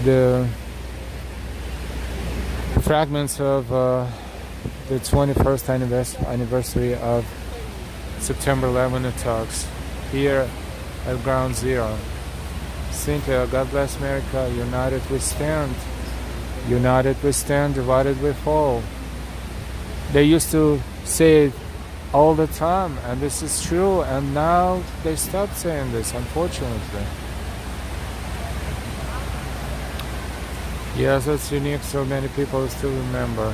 the fragments of the 21st anniversary of September 11 attacks here at Ground Zero. Cynthia, God bless America. United we stand. United we stand, divided we fall. They used to say it all the time, and this is true, and now they stopped saying this, unfortunately. Yes, it's unique, so many people still remember.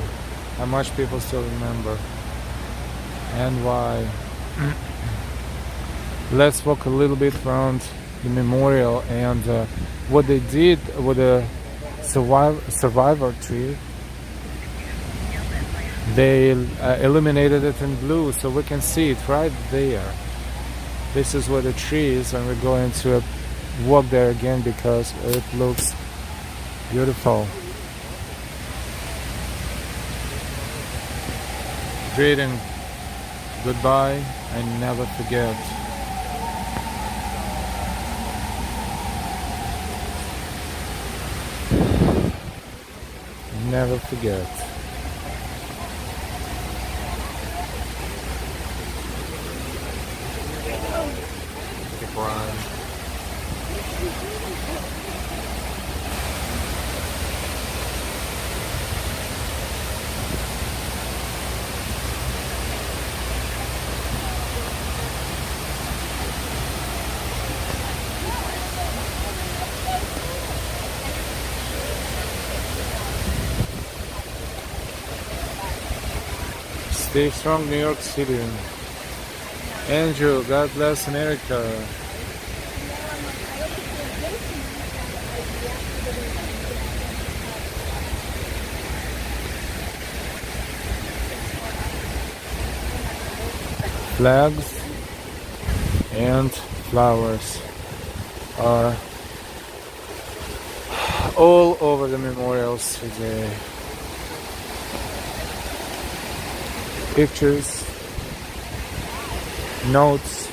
How much people still remember. And why. Let's walk a little bit around the memorial and what they did with the survivor tree. They illuminated it in blue so we can see it right there. This is where the tree is, and we're going to walk there again because it looks beautiful. Greeting, goodbye, and never forget. Never forget. Stay strong, New York City. Andrew, God bless America. Flags and flowers are all over the memorials today. Pictures, notes,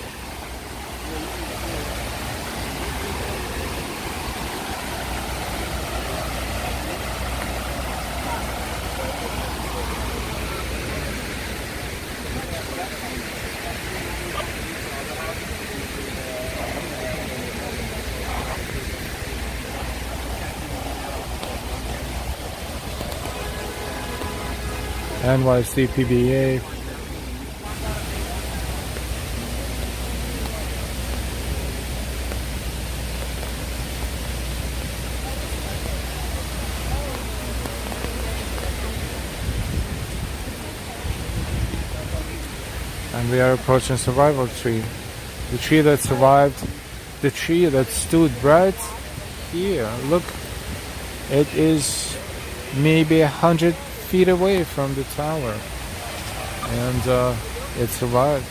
NYC PBA. And we are approaching survival tree. The tree that survived, the tree that stood right here. Look, it is maybe 100 feet away from the tower, and it survived.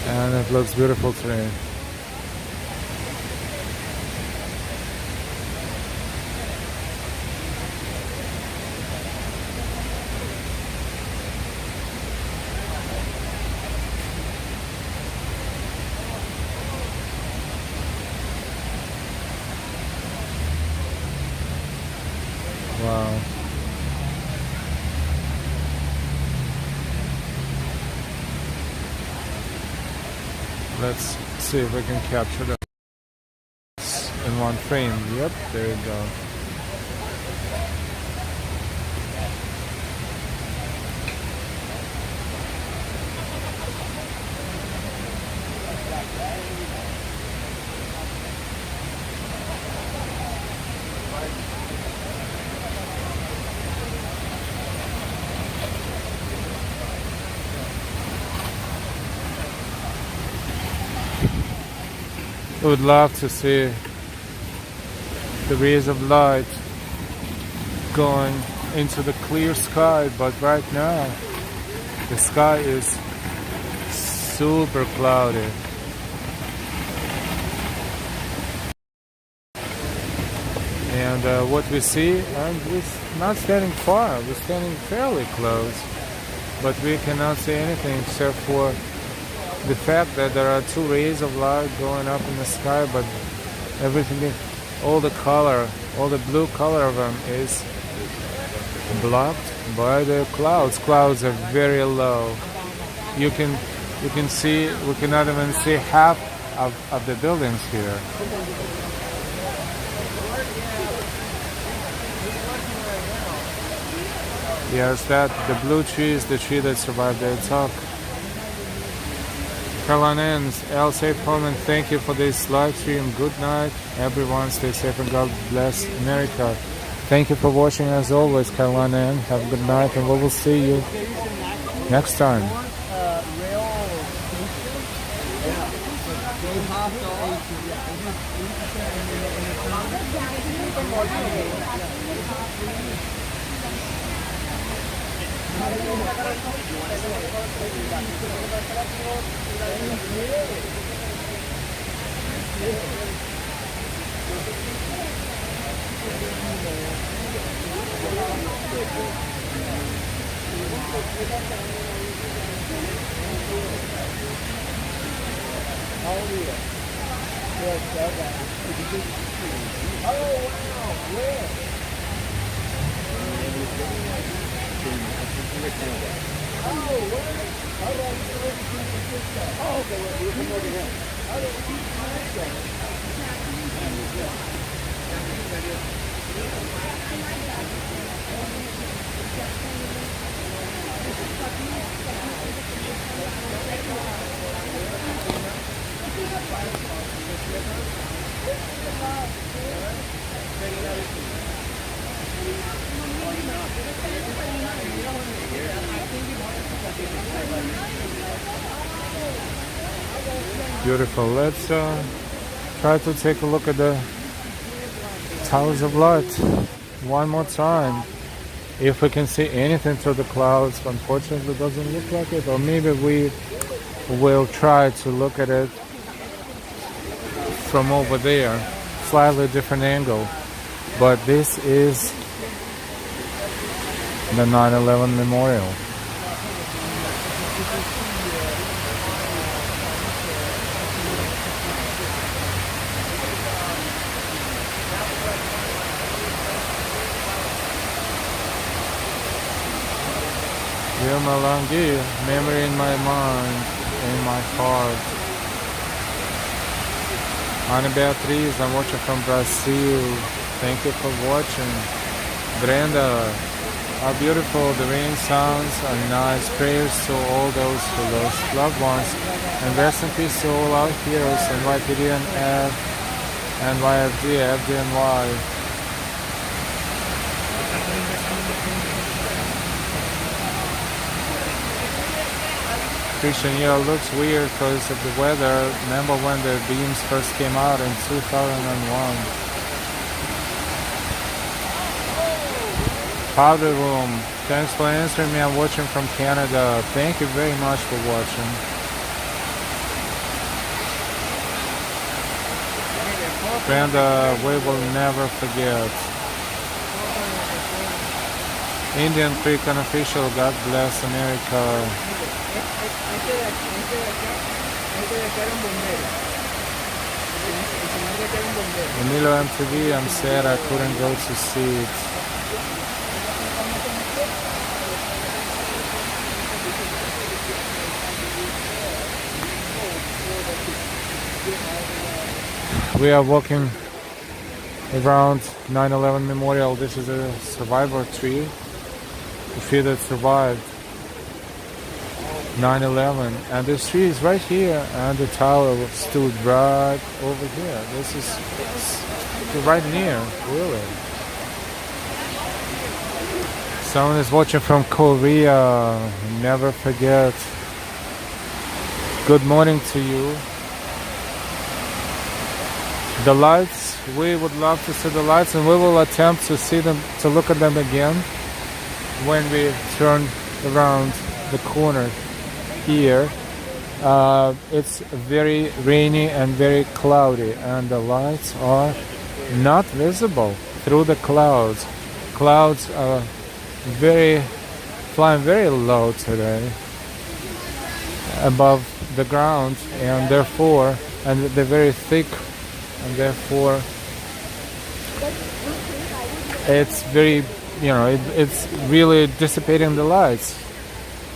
And it looks beautiful today. Wow. Let's see if we can capture that in one frame. Yep, there you go. I would love to see the rays of light going into the clear sky, but right now the sky is super cloudy. And what we see, and we're not standing far, we're standing fairly close, but we cannot see anything except for the fact that there are two rays of light going up in the sky, but everything, all the color, all the blue color of them is blocked by the clouds. Clouds are very low. You can see, we cannot even see half of the buildings here. Yes, that the blue tree is the tree that survived the attack. Caroline ends. L. Safe Pullman, thank you for this live stream. Good night, everyone. Stay safe and God bless America. Thank you for watching as always, Caroline Ann. Have a good night, and we will see you next time. Beautiful. Let's try to take a look at the Towers of Light one more time. If we can see anything through the clouds. Unfortunately, it doesn't look like it. Or maybe we will try to look at it from over there, slightly different angle. But this is the 9/11 memorial. Dear Malangi, memory in my mind, in my heart. Ana Beatriz, I'm watching from Brazil. Thank you for watching. Brenda, how beautiful the rain sounds and nice. Prayers to all those who lost loved ones. And rest in peace to all our heroes, NYPD and F, NYFD, FDNY. Christian, yeah, it looks weird because of the weather. Remember when the beams first came out in 2001? Powder Room, thanks for answering me. I'm watching from Canada. Thank you very much for watching. Brenda, we will never forget. Indian Creek Unofficial, God bless America. Emilio MTV, I'm sad I couldn't go to see it. We are walking around 9/11 Memorial. This is a survivor tree. The tree that survived 9/11, and this tree is right here, and the tower stood right over here. This is right near, really. Someone is watching from Korea. Never forget. Good morning to you. The lights, we would love to see the lights, and we will attempt to see them, to look at them again when we turn around the corner here. It's very rainy and very cloudy, and the lights are not visible through the clouds. Clouds are flying very low today above the ground, and therefore, and they're very thick, and therefore it's very, it's really dissipating the lights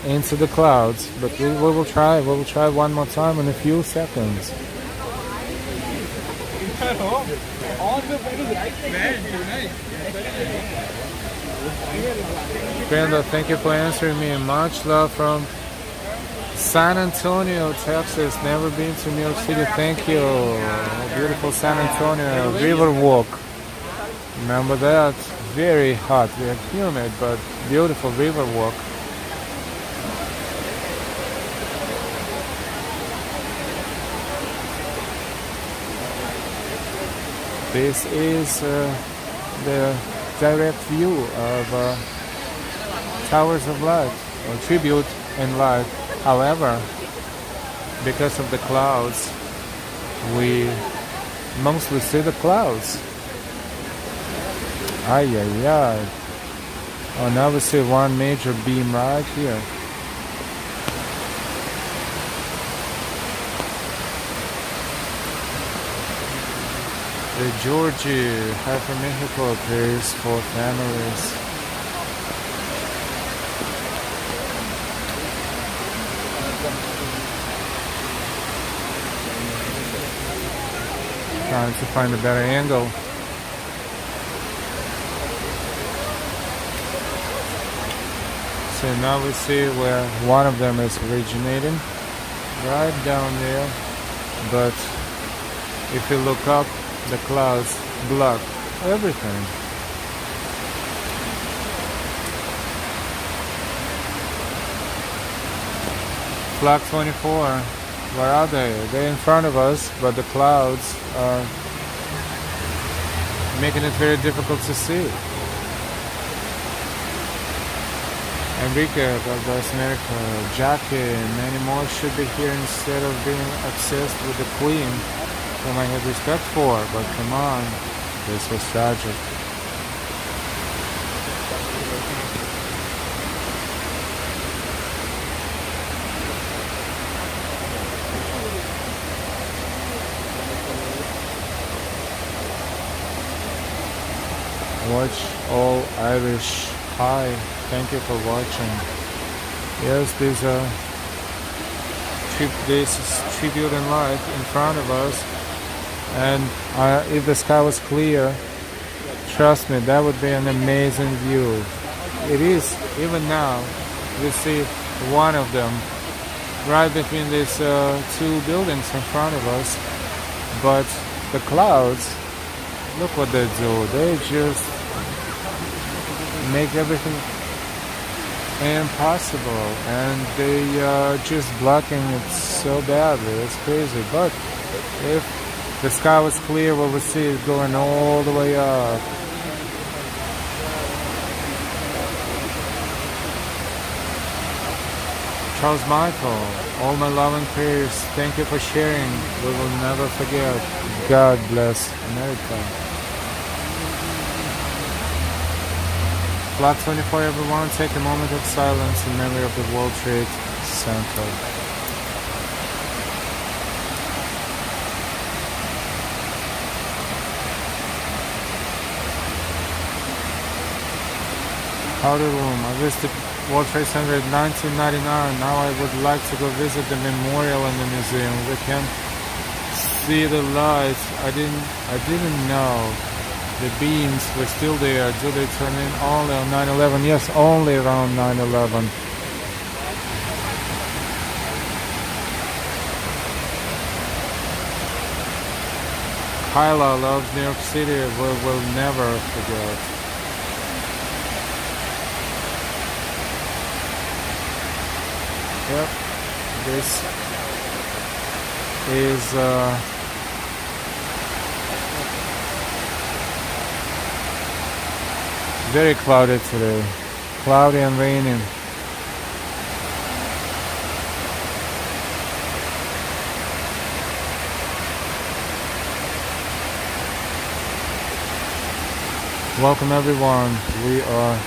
into the clouds. But we will try one more time in a few seconds. Brenda, thank you for answering me. Much love from San Antonio, Texas. Never been to New York City. Thank you. Beautiful San Antonio. River walk. Remember that? Very hot, very humid, but beautiful river walk. This is the direct view of Towers of Light, or Tribute in Light. However, because of the clouds, we mostly see the clouds. Ay, ay, ay. Oh, now we see one major beam right here. The Georgie, hi from Mexico, prays for families. Trying to find a better angle. So now we see where one of them is originating, right down there. But if you look up the clouds block everything. Flag 24, where are they? They're in front of us, but the clouds are making it very difficult to see. Enrique, God bless America, Jackie, and many more should be here instead of being obsessed with the Queen, whom I had respect for, but come on, this was tragic. Watch all Irish. Hi, thank you for watching. Yes, this is tribute in light in front of us, and if the sky was clear, trust me, that would be an amazing view. It is, even now. We see one of them right between these two buildings in front of us, but the clouds, look what they do. They just make everything impossible, and they are just blocking it so badly. It's crazy. But if the sky was clear, we would see it going all the way up. Charles Michael, all my love and prayers. Thank you for sharing. We will never forget. God bless America. Flag 24, everyone, take a moment of silence in memory of the World Trade Center. Howdy room. I visited World Trade Center in 1999. Now I would like to go visit the memorial in the museum. We can see the lights. I didn't know. The beams were still there. Do they turn in only on 9/11? Yes, only around 9/11. Kyla loves New York City. We'll never forget. Yep, this is very cloudy today. Cloudy and raining. Welcome everyone. We are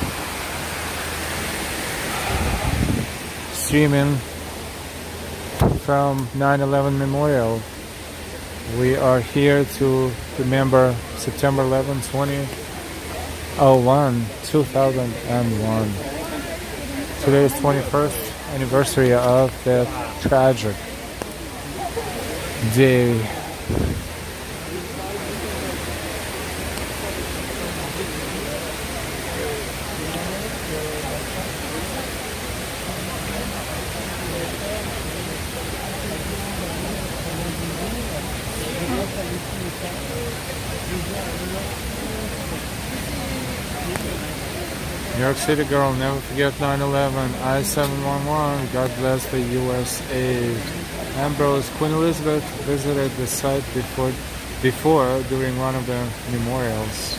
streaming from 9/11 Memorial. We are here to remember September 11, 2001. Today is 21st anniversary of that tragic day. New York City girl, never forget 9/11. I-711, God bless the USA. Ambrose, Queen Elizabeth visited the site before during one of the memorials.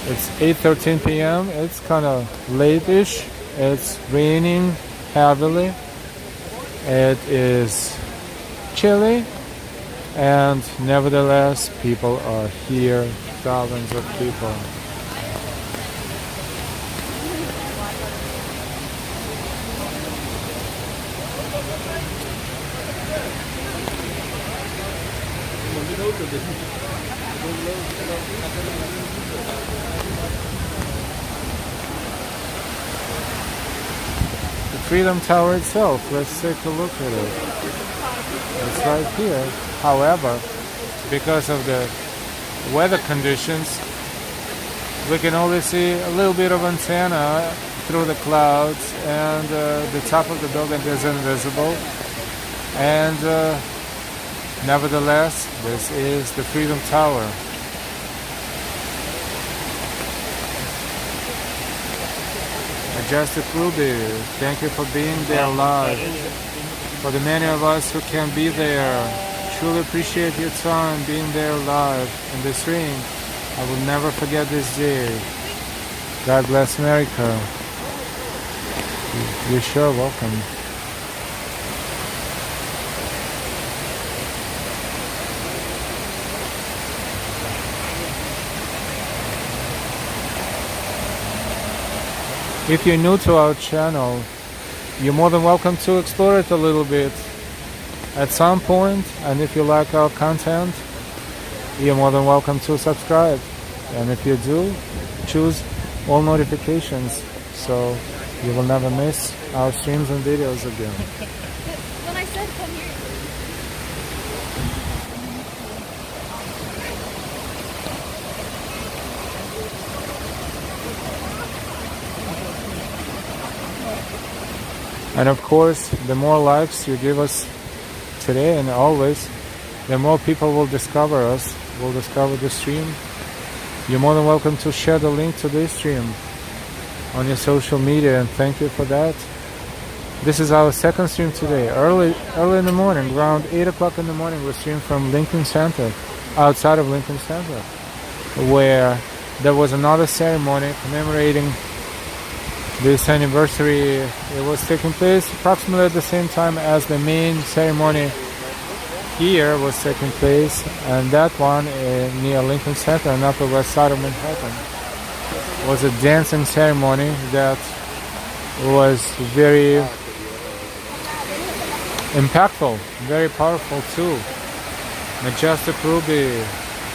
It's 8:13 p.m. It's kind of late-ish. It's raining heavily. It is chilly, and nevertheless, people are here, thousands of people. Freedom Tower itself, let's take a look at it. It's right here. However, because of the weather conditions, We can only see a little bit of antenna through the clouds, and the top of the building is invisible. And nevertheless, this is the Freedom Tower. Majestic Ruby, thank you for being there live. For the many of us who can be there, truly appreciate your time being there live in the stream. I will never forget this day. God bless America. You're sure welcome. If you're new to our channel, you're more than welcome to explore it a little bit at some point, and if you like our content, you're more than welcome to subscribe. And if you do, choose all notifications so you will never miss our streams and videos again. When I said come here. And of course, the more likes you give us today and always, the more people will discover us, will discover the stream. You're more than welcome to share the link to this stream on your social media, and thank you for that. This is our second stream today. Early in the morning, around 8 o'clock in the morning, we streamed from Lincoln Center, outside of Lincoln Center, where there was another ceremony commemorating this anniversary. It was taking place approximately at the same time as the main ceremony here was taking place, and that one near Lincoln Center on Upper West Side of Manhattan was a dancing ceremony that was very impactful, very powerful too. Majestic Ruby,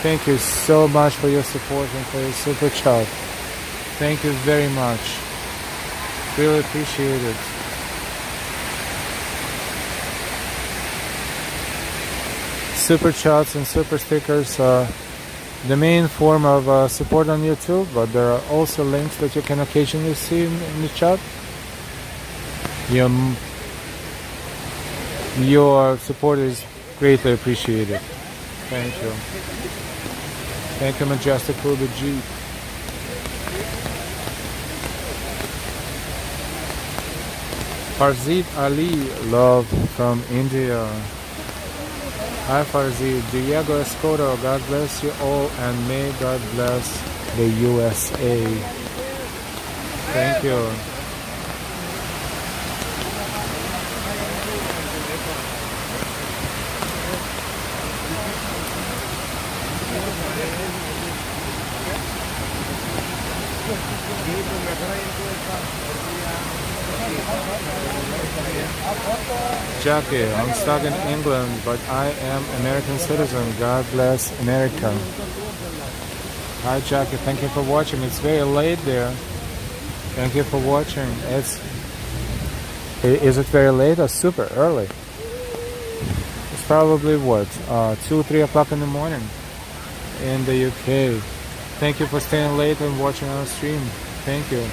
thank you so much for your support and for your super chat. Thank you very much. Really appreciate it. Super chats and super stickers are the main form of support on YouTube, but there are also links that you can occasionally see in the chat. Your support is greatly appreciated. Thank you. Thank you, Majestic Ruby G. Farzid Ali, love from India. Hi Farzid, Diego Escoto, God bless you all, and may God bless the USA. Thank you. Jackie, I'm stuck in England, but I am American citizen. God bless America. Hi Jackie, thank you for watching. It's very late there. Thank you for watching. Is it very late or super early? It's probably what, 2-3 o'clock in the morning in the UK. Thank you for staying late and watching our stream. Thank you.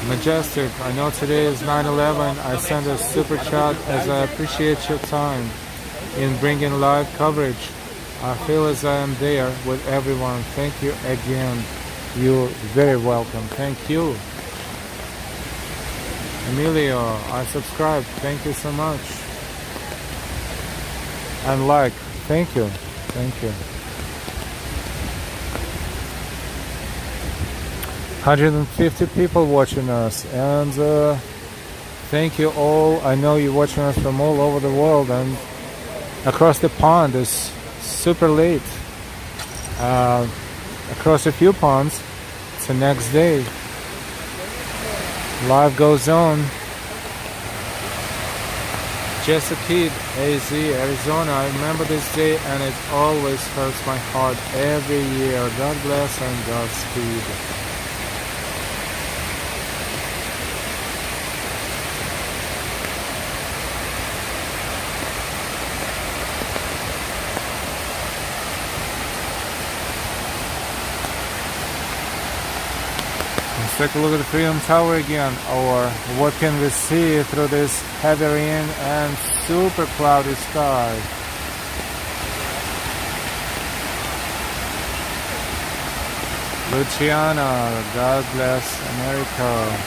Majestic, I know today is 9/11. I send a super chat as I appreciate your time in bringing live coverage. I feel as I am there with everyone. Thank you again. You're very welcome. Thank you. Emilio, I subscribe. Thank you so much. And like. Thank you. Thank you. 150 people watching us, and thank you all. I know you're watching us from all over the world and across the pond. It's super late. Across a few ponds, it's the next day. Life goes on. Just a kid, AZ, Arizona. I remember this day and it always hurts my heart every year. God bless and Godspeed. Let's take a look at the Freedom Tower again, or what can we see through this heavy rain and super cloudy sky. Luciana, God bless America.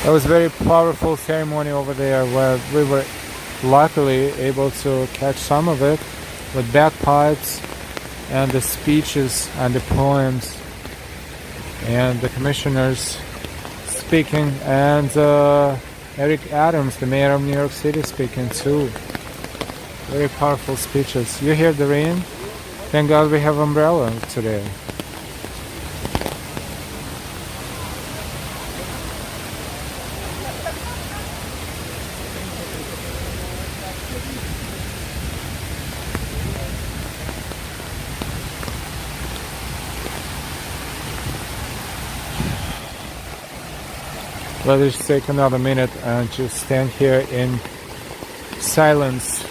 It was a very powerful ceremony over there where we were luckily able to catch some of it with bagpipes and the speeches and the poems and the commissioners speaking, and Eric Adams, the mayor of New York City, speaking too. Very powerful speeches. You hear the rain? Thank God we have umbrella today. Let us take another minute and just stand here in silence.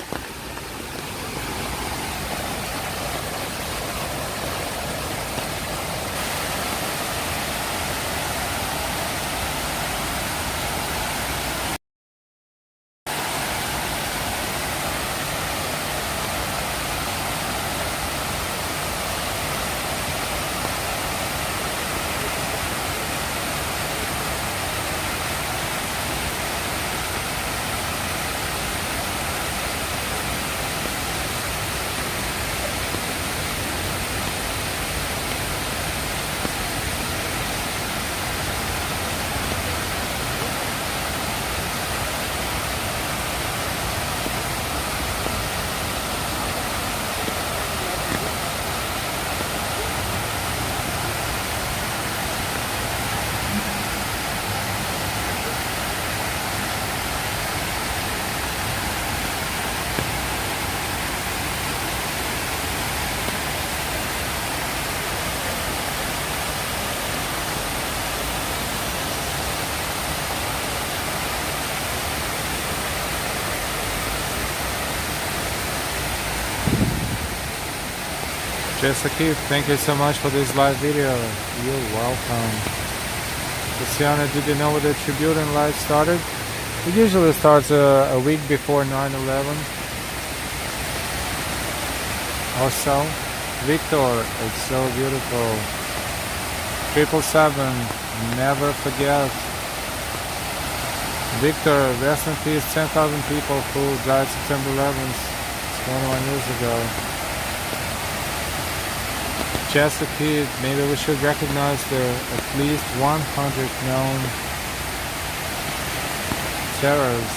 Jessica, thank you so much for this live video. You're welcome. Luciana, did you know when the tribute and live started? It usually starts a week before 9/11 or so. Victor, it's so beautiful. 777, never forget. Victor, rest in peace, 10,000 people who died September 11th, 21 years ago. Chesapeake, maybe we should recognize the at least 100 known terrors.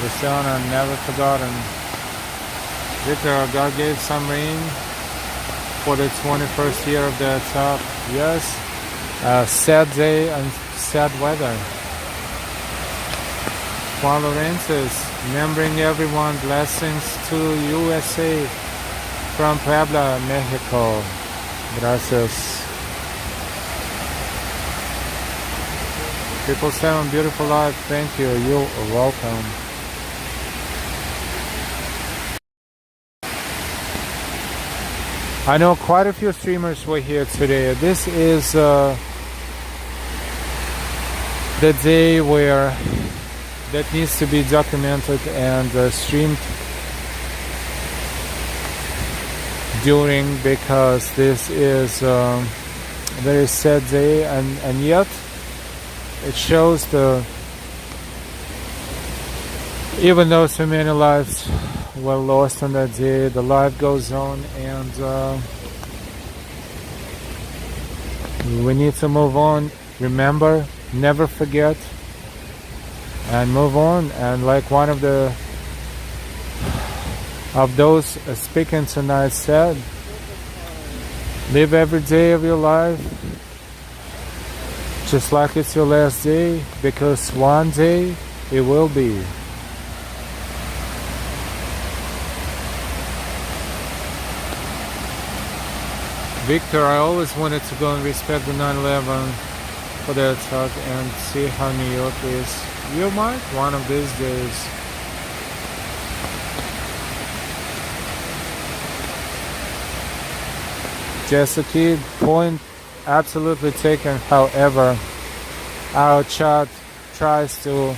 Luciana, never forgotten. Victor, God gave some rain for the 21st year of the attack. Yes, sad day and sad weather. Juan Lawrence's, remembering everyone, blessings to USA from Puebla, Mexico. Gracias. 777, beautiful life, thank you, you're welcome. I know quite a few streamers were here today. This is the day where that needs to be documented and streamed during, because this is a very sad day, and yet it shows even though so many lives were lost on that day, the life goes on, and we need to move on, remember, never forget, and move on. And like one of those speaking tonight said, live every day of your life just like it's your last day, because one day it will be. Victor, I always wanted to go and respect the 9/11 for the attack and see how New York is. You might one of these days. Just a kid. Point absolutely taken. However, our chat tries to,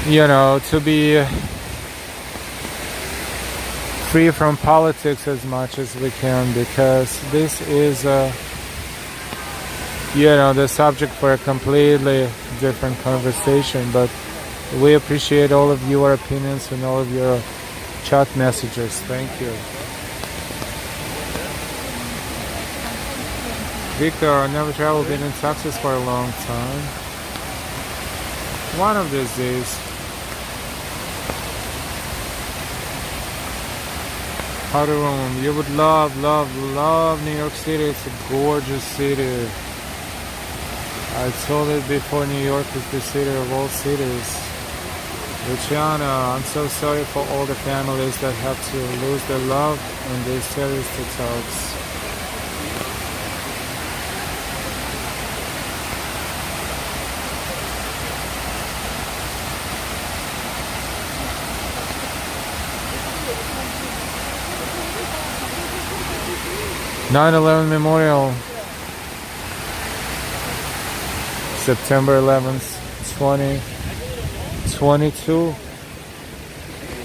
to be free from politics as much as we can, because this is the subject for a completely different conversation. But we appreciate all of your opinions and all of your chat messages. Thank you. Victor, I never traveled in Texas for a long time. One of these days. Powder Room, you would love New York City. It's a gorgeous city. I told it before, New York is the city of all cities. Luciana, I'm so sorry for all the families that have to lose their love in these terrorist attacks. (9/11) Memorial, September 11th, 2022,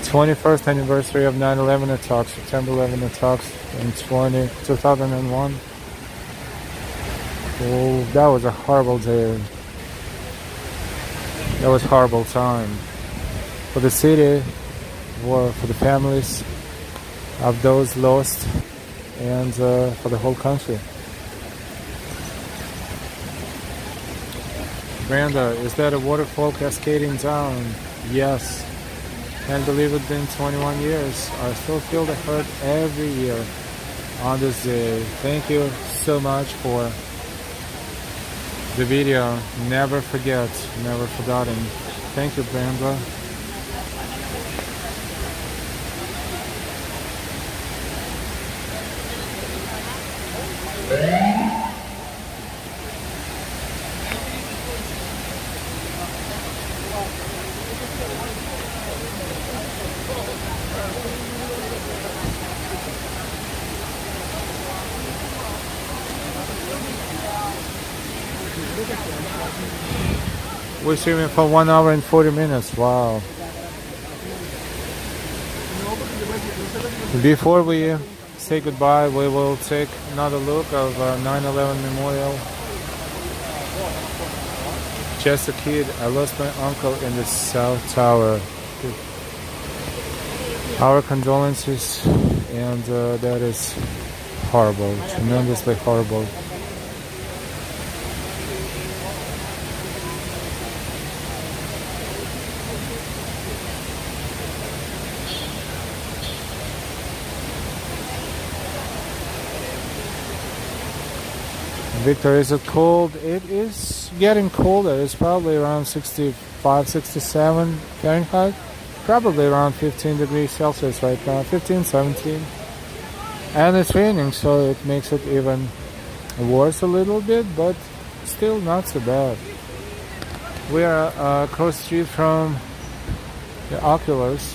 21st anniversary of 9/11 attacks, September 11 attacks in 2001. Oh, that was a horrible day. That was a horrible time for the city, for the families of those lost, and for the whole country. Brenda, is that a waterfall cascading down? Yes. Can't believe it's been 21 years. I still feel the hurt every year on this day. Thank you so much for the video. Never forget, never forgotten. Thank you, Brenda. We're streaming for 1 hour and 40 minutes. Wow. Before we say goodbye, we will take another look of 9/11 Memorial. Just a kid, I lost my uncle in the South Tower. Our condolences, and that is horrible, tremendously horrible. Victor, is it cold? It is getting colder. It's probably around 65, 67 Fahrenheit. Probably around 15 degrees Celsius right now, 15, 17. And it's raining, so it makes it even worse a little bit, but still not so bad. We are across the street from the Oculus.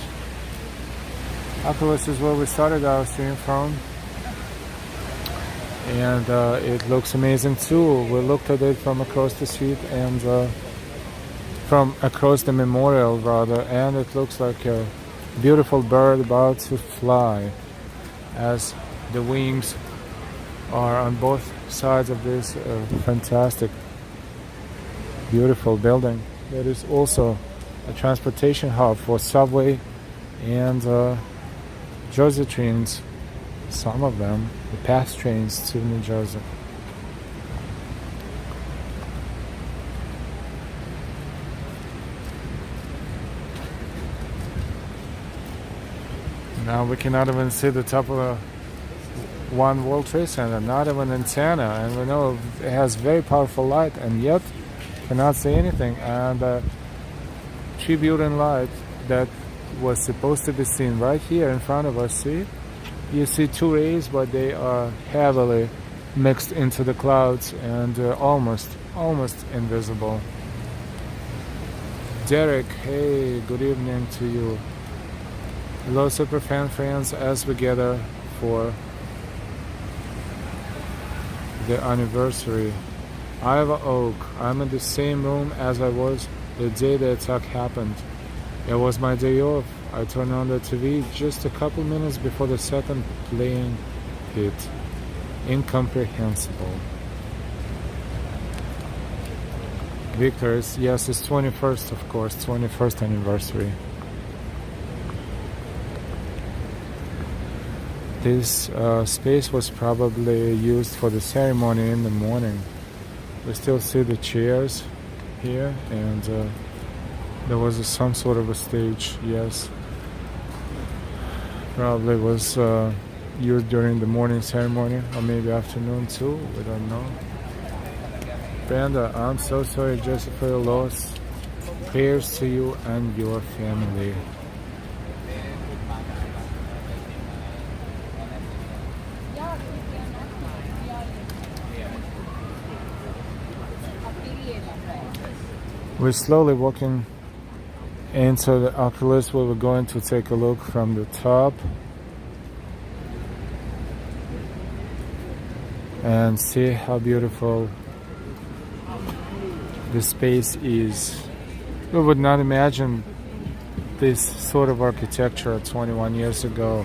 Oculus is where we started our stream from. And it looks amazing too. We looked at it from across the street, and from across the memorial rather, and it looks like a beautiful bird about to fly, as the wings are on both sides of this fantastic, beautiful building. That is also a transportation hub for subway and Jersey trains. Some of them, the fast trains to New Jersey. Now we cannot even see the top of the One World Trade Center, not even antenna, and we know it has very powerful light, and yet cannot see anything. And tribute and light that was supposed to be seen right here in front of us. See? You see two rays, but they are heavily mixed into the clouds and almost invisible. Derek, hey, good evening to you. Hello, Superfan friends, as we gather for the anniversary. Iowa Oak. I'm in the same room as I was the day the attack happened. It was my day off. I turned on the TV just a couple minutes before the second plane hit. Incomprehensible. Victor, yes, it's 21st, of course, 21st anniversary. This space was probably used for the ceremony in the morning. We still see the chairs here, and there was some sort of a stage, yes. Probably was used during the morning ceremony, or maybe afternoon too, we don't know. Brenda, I'm so sorry, Joseph, for your loss. Prayers to you and your family. We're slowly walking into the Oculus where we're going to take a look from the top and see how beautiful the space is. We would not imagine this sort of architecture 21 years ago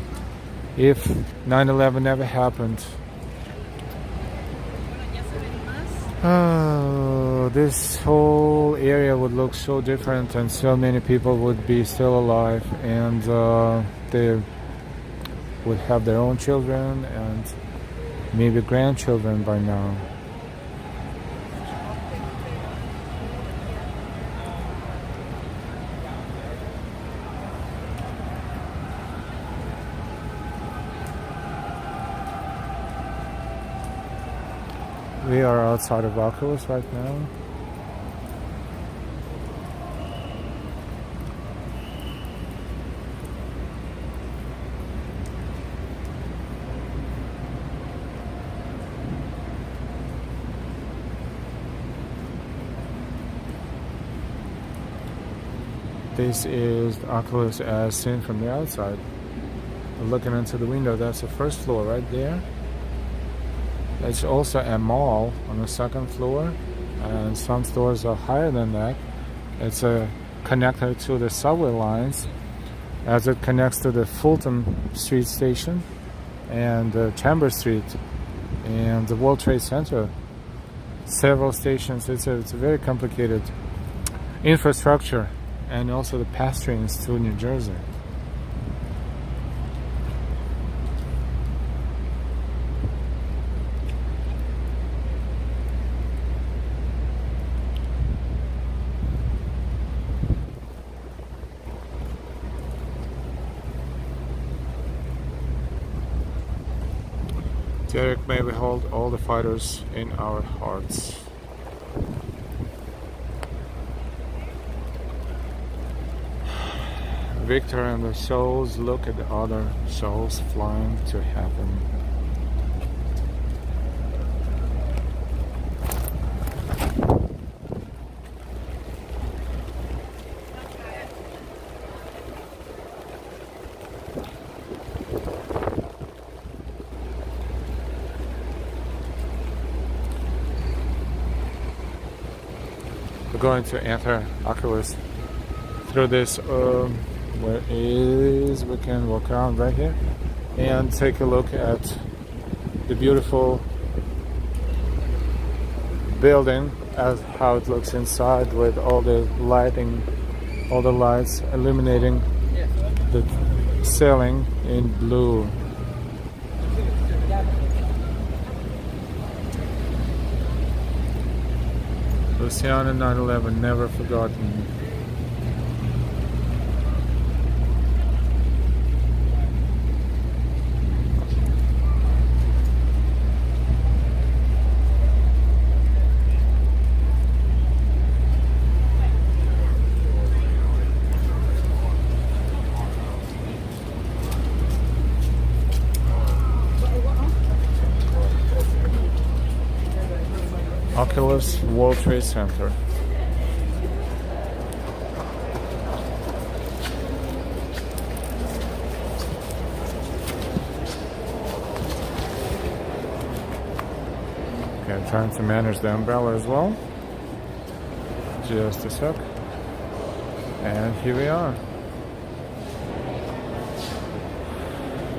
if 9/11 never happened. Oh, this whole area would look so different, and so many people would be still alive, and they would have their own children and maybe grandchildren by now. We are outside of Oculus right now. This is the Oculus as seen from the outside. Looking into the window, that's the first floor right there. It's also a mall on the second floor, and some stores are higher than that. It's connected to the subway lines as it connects to the Fulton Street station and Chambers Street and the World Trade Center. Several stations. It's a very complicated infrastructure, and also the pass trains to New Jersey. Derek, may we hold all the fighters in our hearts. Victor and the souls look at the other souls flying to heaven. We're going to enter Oculus through this where is we can walk around right here and take a look at the beautiful building as how it looks inside with all the lighting, all the lights illuminating the ceiling in blue. Luciana 9/11, never forgotten. Oculus World Trade Center. Trying to manage the umbrella as well. Just a sec. And here we are.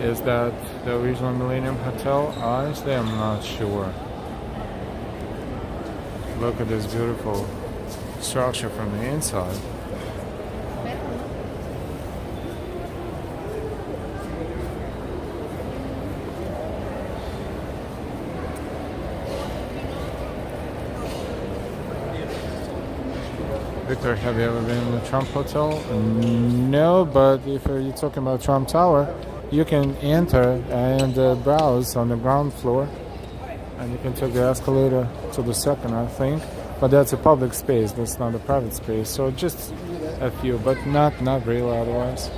Is that the original Millennium Hotel? Honestly, I'm not sure. Look at this beautiful structure from the inside. Victor, have you ever been in the Trump Hotel? No, but if you're talking about Trump Tower, you can enter and browse on the ground floor, and you can take the escalator to the second, I think. But that's a public space, that's not a private space. So just a few, but not really otherwise.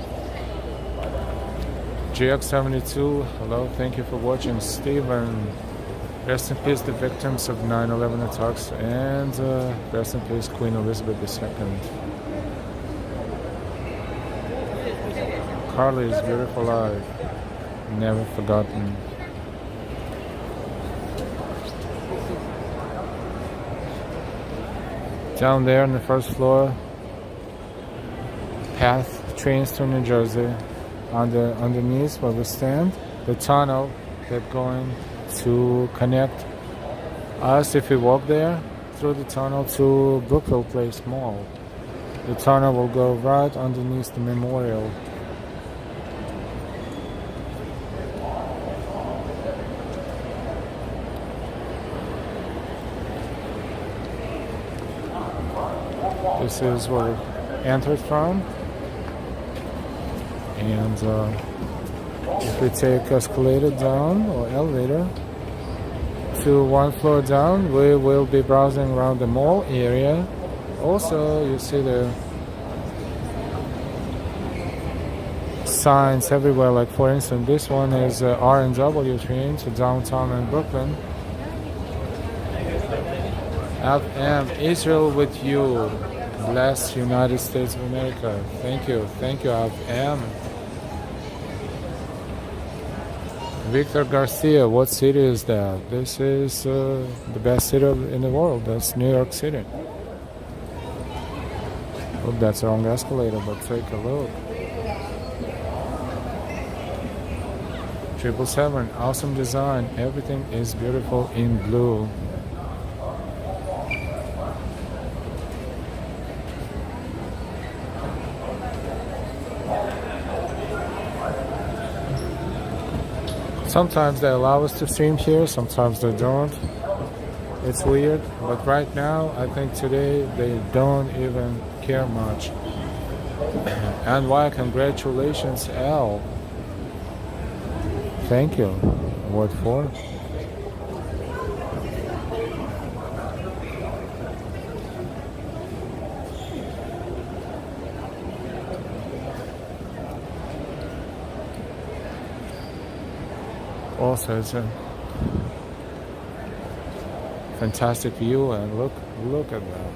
GX72, hello, thank you for watching. Steven, rest in peace the victims of 9/11 attacks, and rest in peace Queen Elizabeth II. Carly's beautiful life, never forgotten. Down there on the first floor, path trains to New Jersey. Underneath where we stand, the tunnel that's going to connect us if we walk there through the tunnel to Brookfield Place Mall. The tunnel will go right underneath the memorial. This is where we entered from, and if we take escalator down or elevator to one floor down, we will be browsing around the mall area. Also, you see the signs everywhere, like for instance this one is R&W train to downtown in Brooklyn. FM Israel with you. Bless United States of America. Thank you, FM. Victor Garcia, what city is that? This is the best city in the world. That's New York City. Oh, that's the wrong escalator, but take a look. 777, awesome design. Everything is beautiful in blue. Sometimes they allow us to stream here, sometimes they don't. It's weird, but right now, I think today they don't even care much. And why? Congratulations, Al. Thank you. What for? Also, it's a fantastic view, and look at that.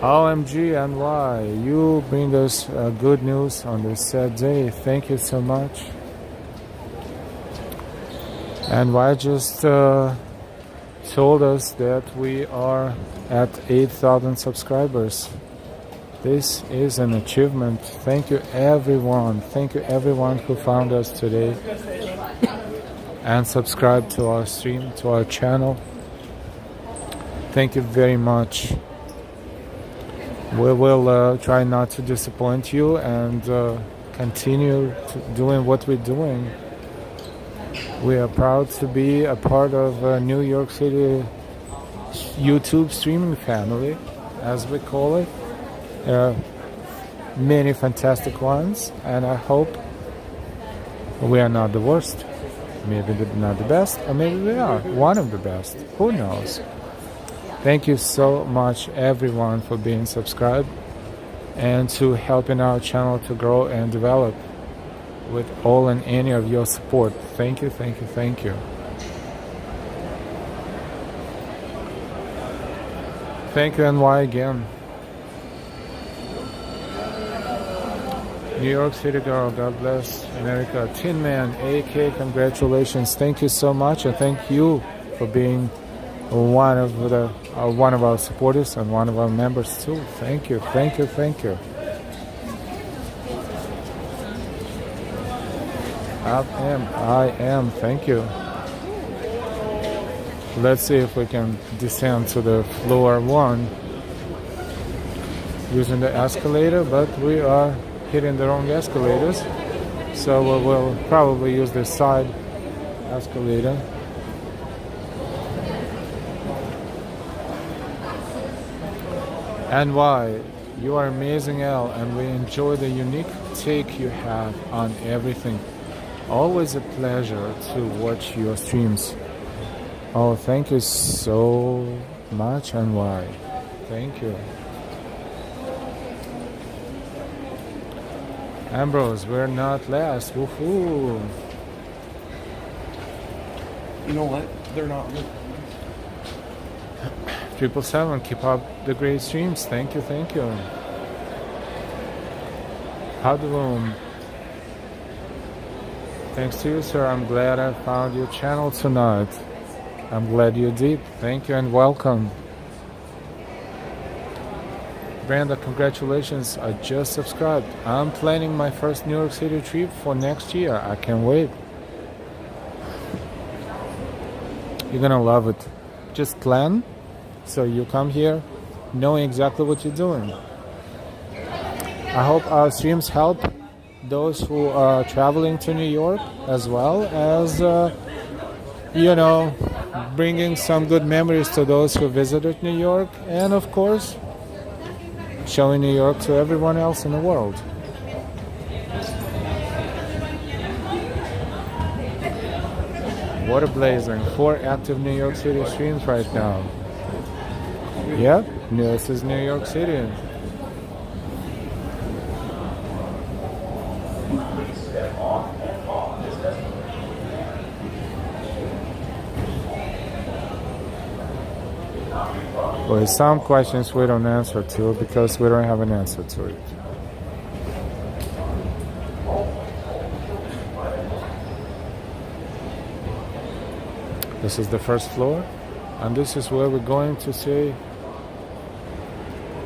OMG NY, you bring us good news on this sad day. Thank you so much. NY just told us that we are at 8,000 subscribers. This is an achievement. Thank you everyone. Thank you everyone who found us today and subscribed to our stream, to our channel. Thank you very much. We will try not to disappoint you and continue doing what we're doing. We are proud to be a part of New York City YouTube streaming family, as we call it. There are many fantastic ones, and I hope we are not the worst. Maybe not the best, or maybe we are one of the best. Who knows? Thank you so much, everyone, for being subscribed and to helping our channel to grow and develop with all and any of your support. Thank you, thank you, thank you. Thank you, NY, again. New York City girl, God bless America. Tin Man, AK, congratulations. Thank you so much, and thank you for being one of our supporters and one of our members too. Thank you, thank you, thank you. I am, thank you. Let's see if we can descend to the floor 1 using the escalator, but we are hitting the wrong escalators, so we'll probably use the side escalator. And why? You are amazing, Al, and we enjoy the unique take you have on everything. Always a pleasure to watch your streams. Oh, thank you so much, and why? Thank you. Ambrose, we're not last. Woohoo! You know what? They're not. 777, keep up the great streams. Thank you, thank you. Hadloom. Thanks to you, sir. I'm glad I found your channel tonight. I'm glad you did. Thank you and welcome. Brenda, congratulations. I just subscribed. I'm planning my first New York City trip for next year. I can't wait. You're gonna love it. Just plan. So you come here knowing exactly what you're doing. I hope our streams help those who are traveling to New York, as well as, bringing some good memories to those who visited New York, and of course, showing New York to everyone else in the world. Water blazing. 4 active New York City streams right now. Yep, this is New York City. Well, some questions we don't answer to because we don't have an answer to it. This is the first floor, and this is where we're going to say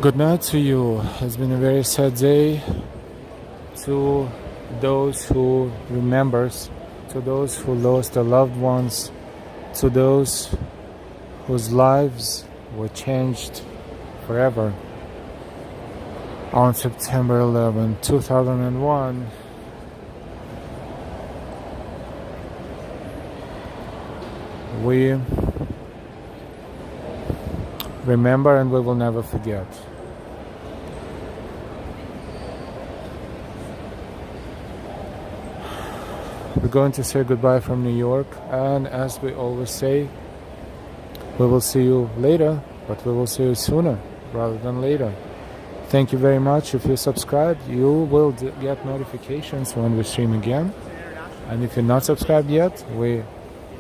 good night to you. It's been a very sad day. To those who remembers, to those who lost their loved ones, to those whose lives were changed forever. On September 11, 2001, we remember and we will never forget. We're going to say goodbye from New York, and as we always say, we will see you later, but we will see you sooner rather than later. Thank you very much. If you subscribe, you will get notifications when we stream again. And if you're not subscribed yet, we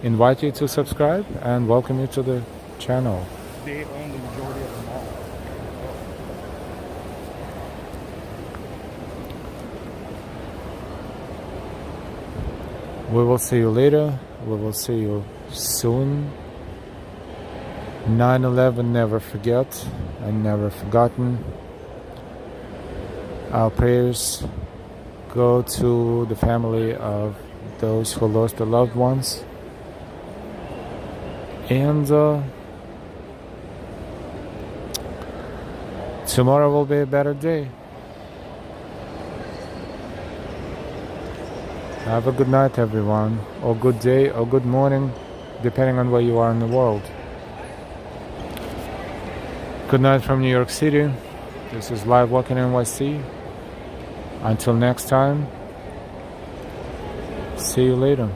invite you to subscribe and welcome you to the channel. They own the majority of them all. We will see you later. We will see you soon. 9/11, never forget and never forgotten. Our prayers go to the family of those who lost their loved ones. And tomorrow will be a better day. Have a good night, everyone, or good day, or good morning, depending on where you are in the world. Good night from New York City. This is Live Walking NYC. Until next time, see you later.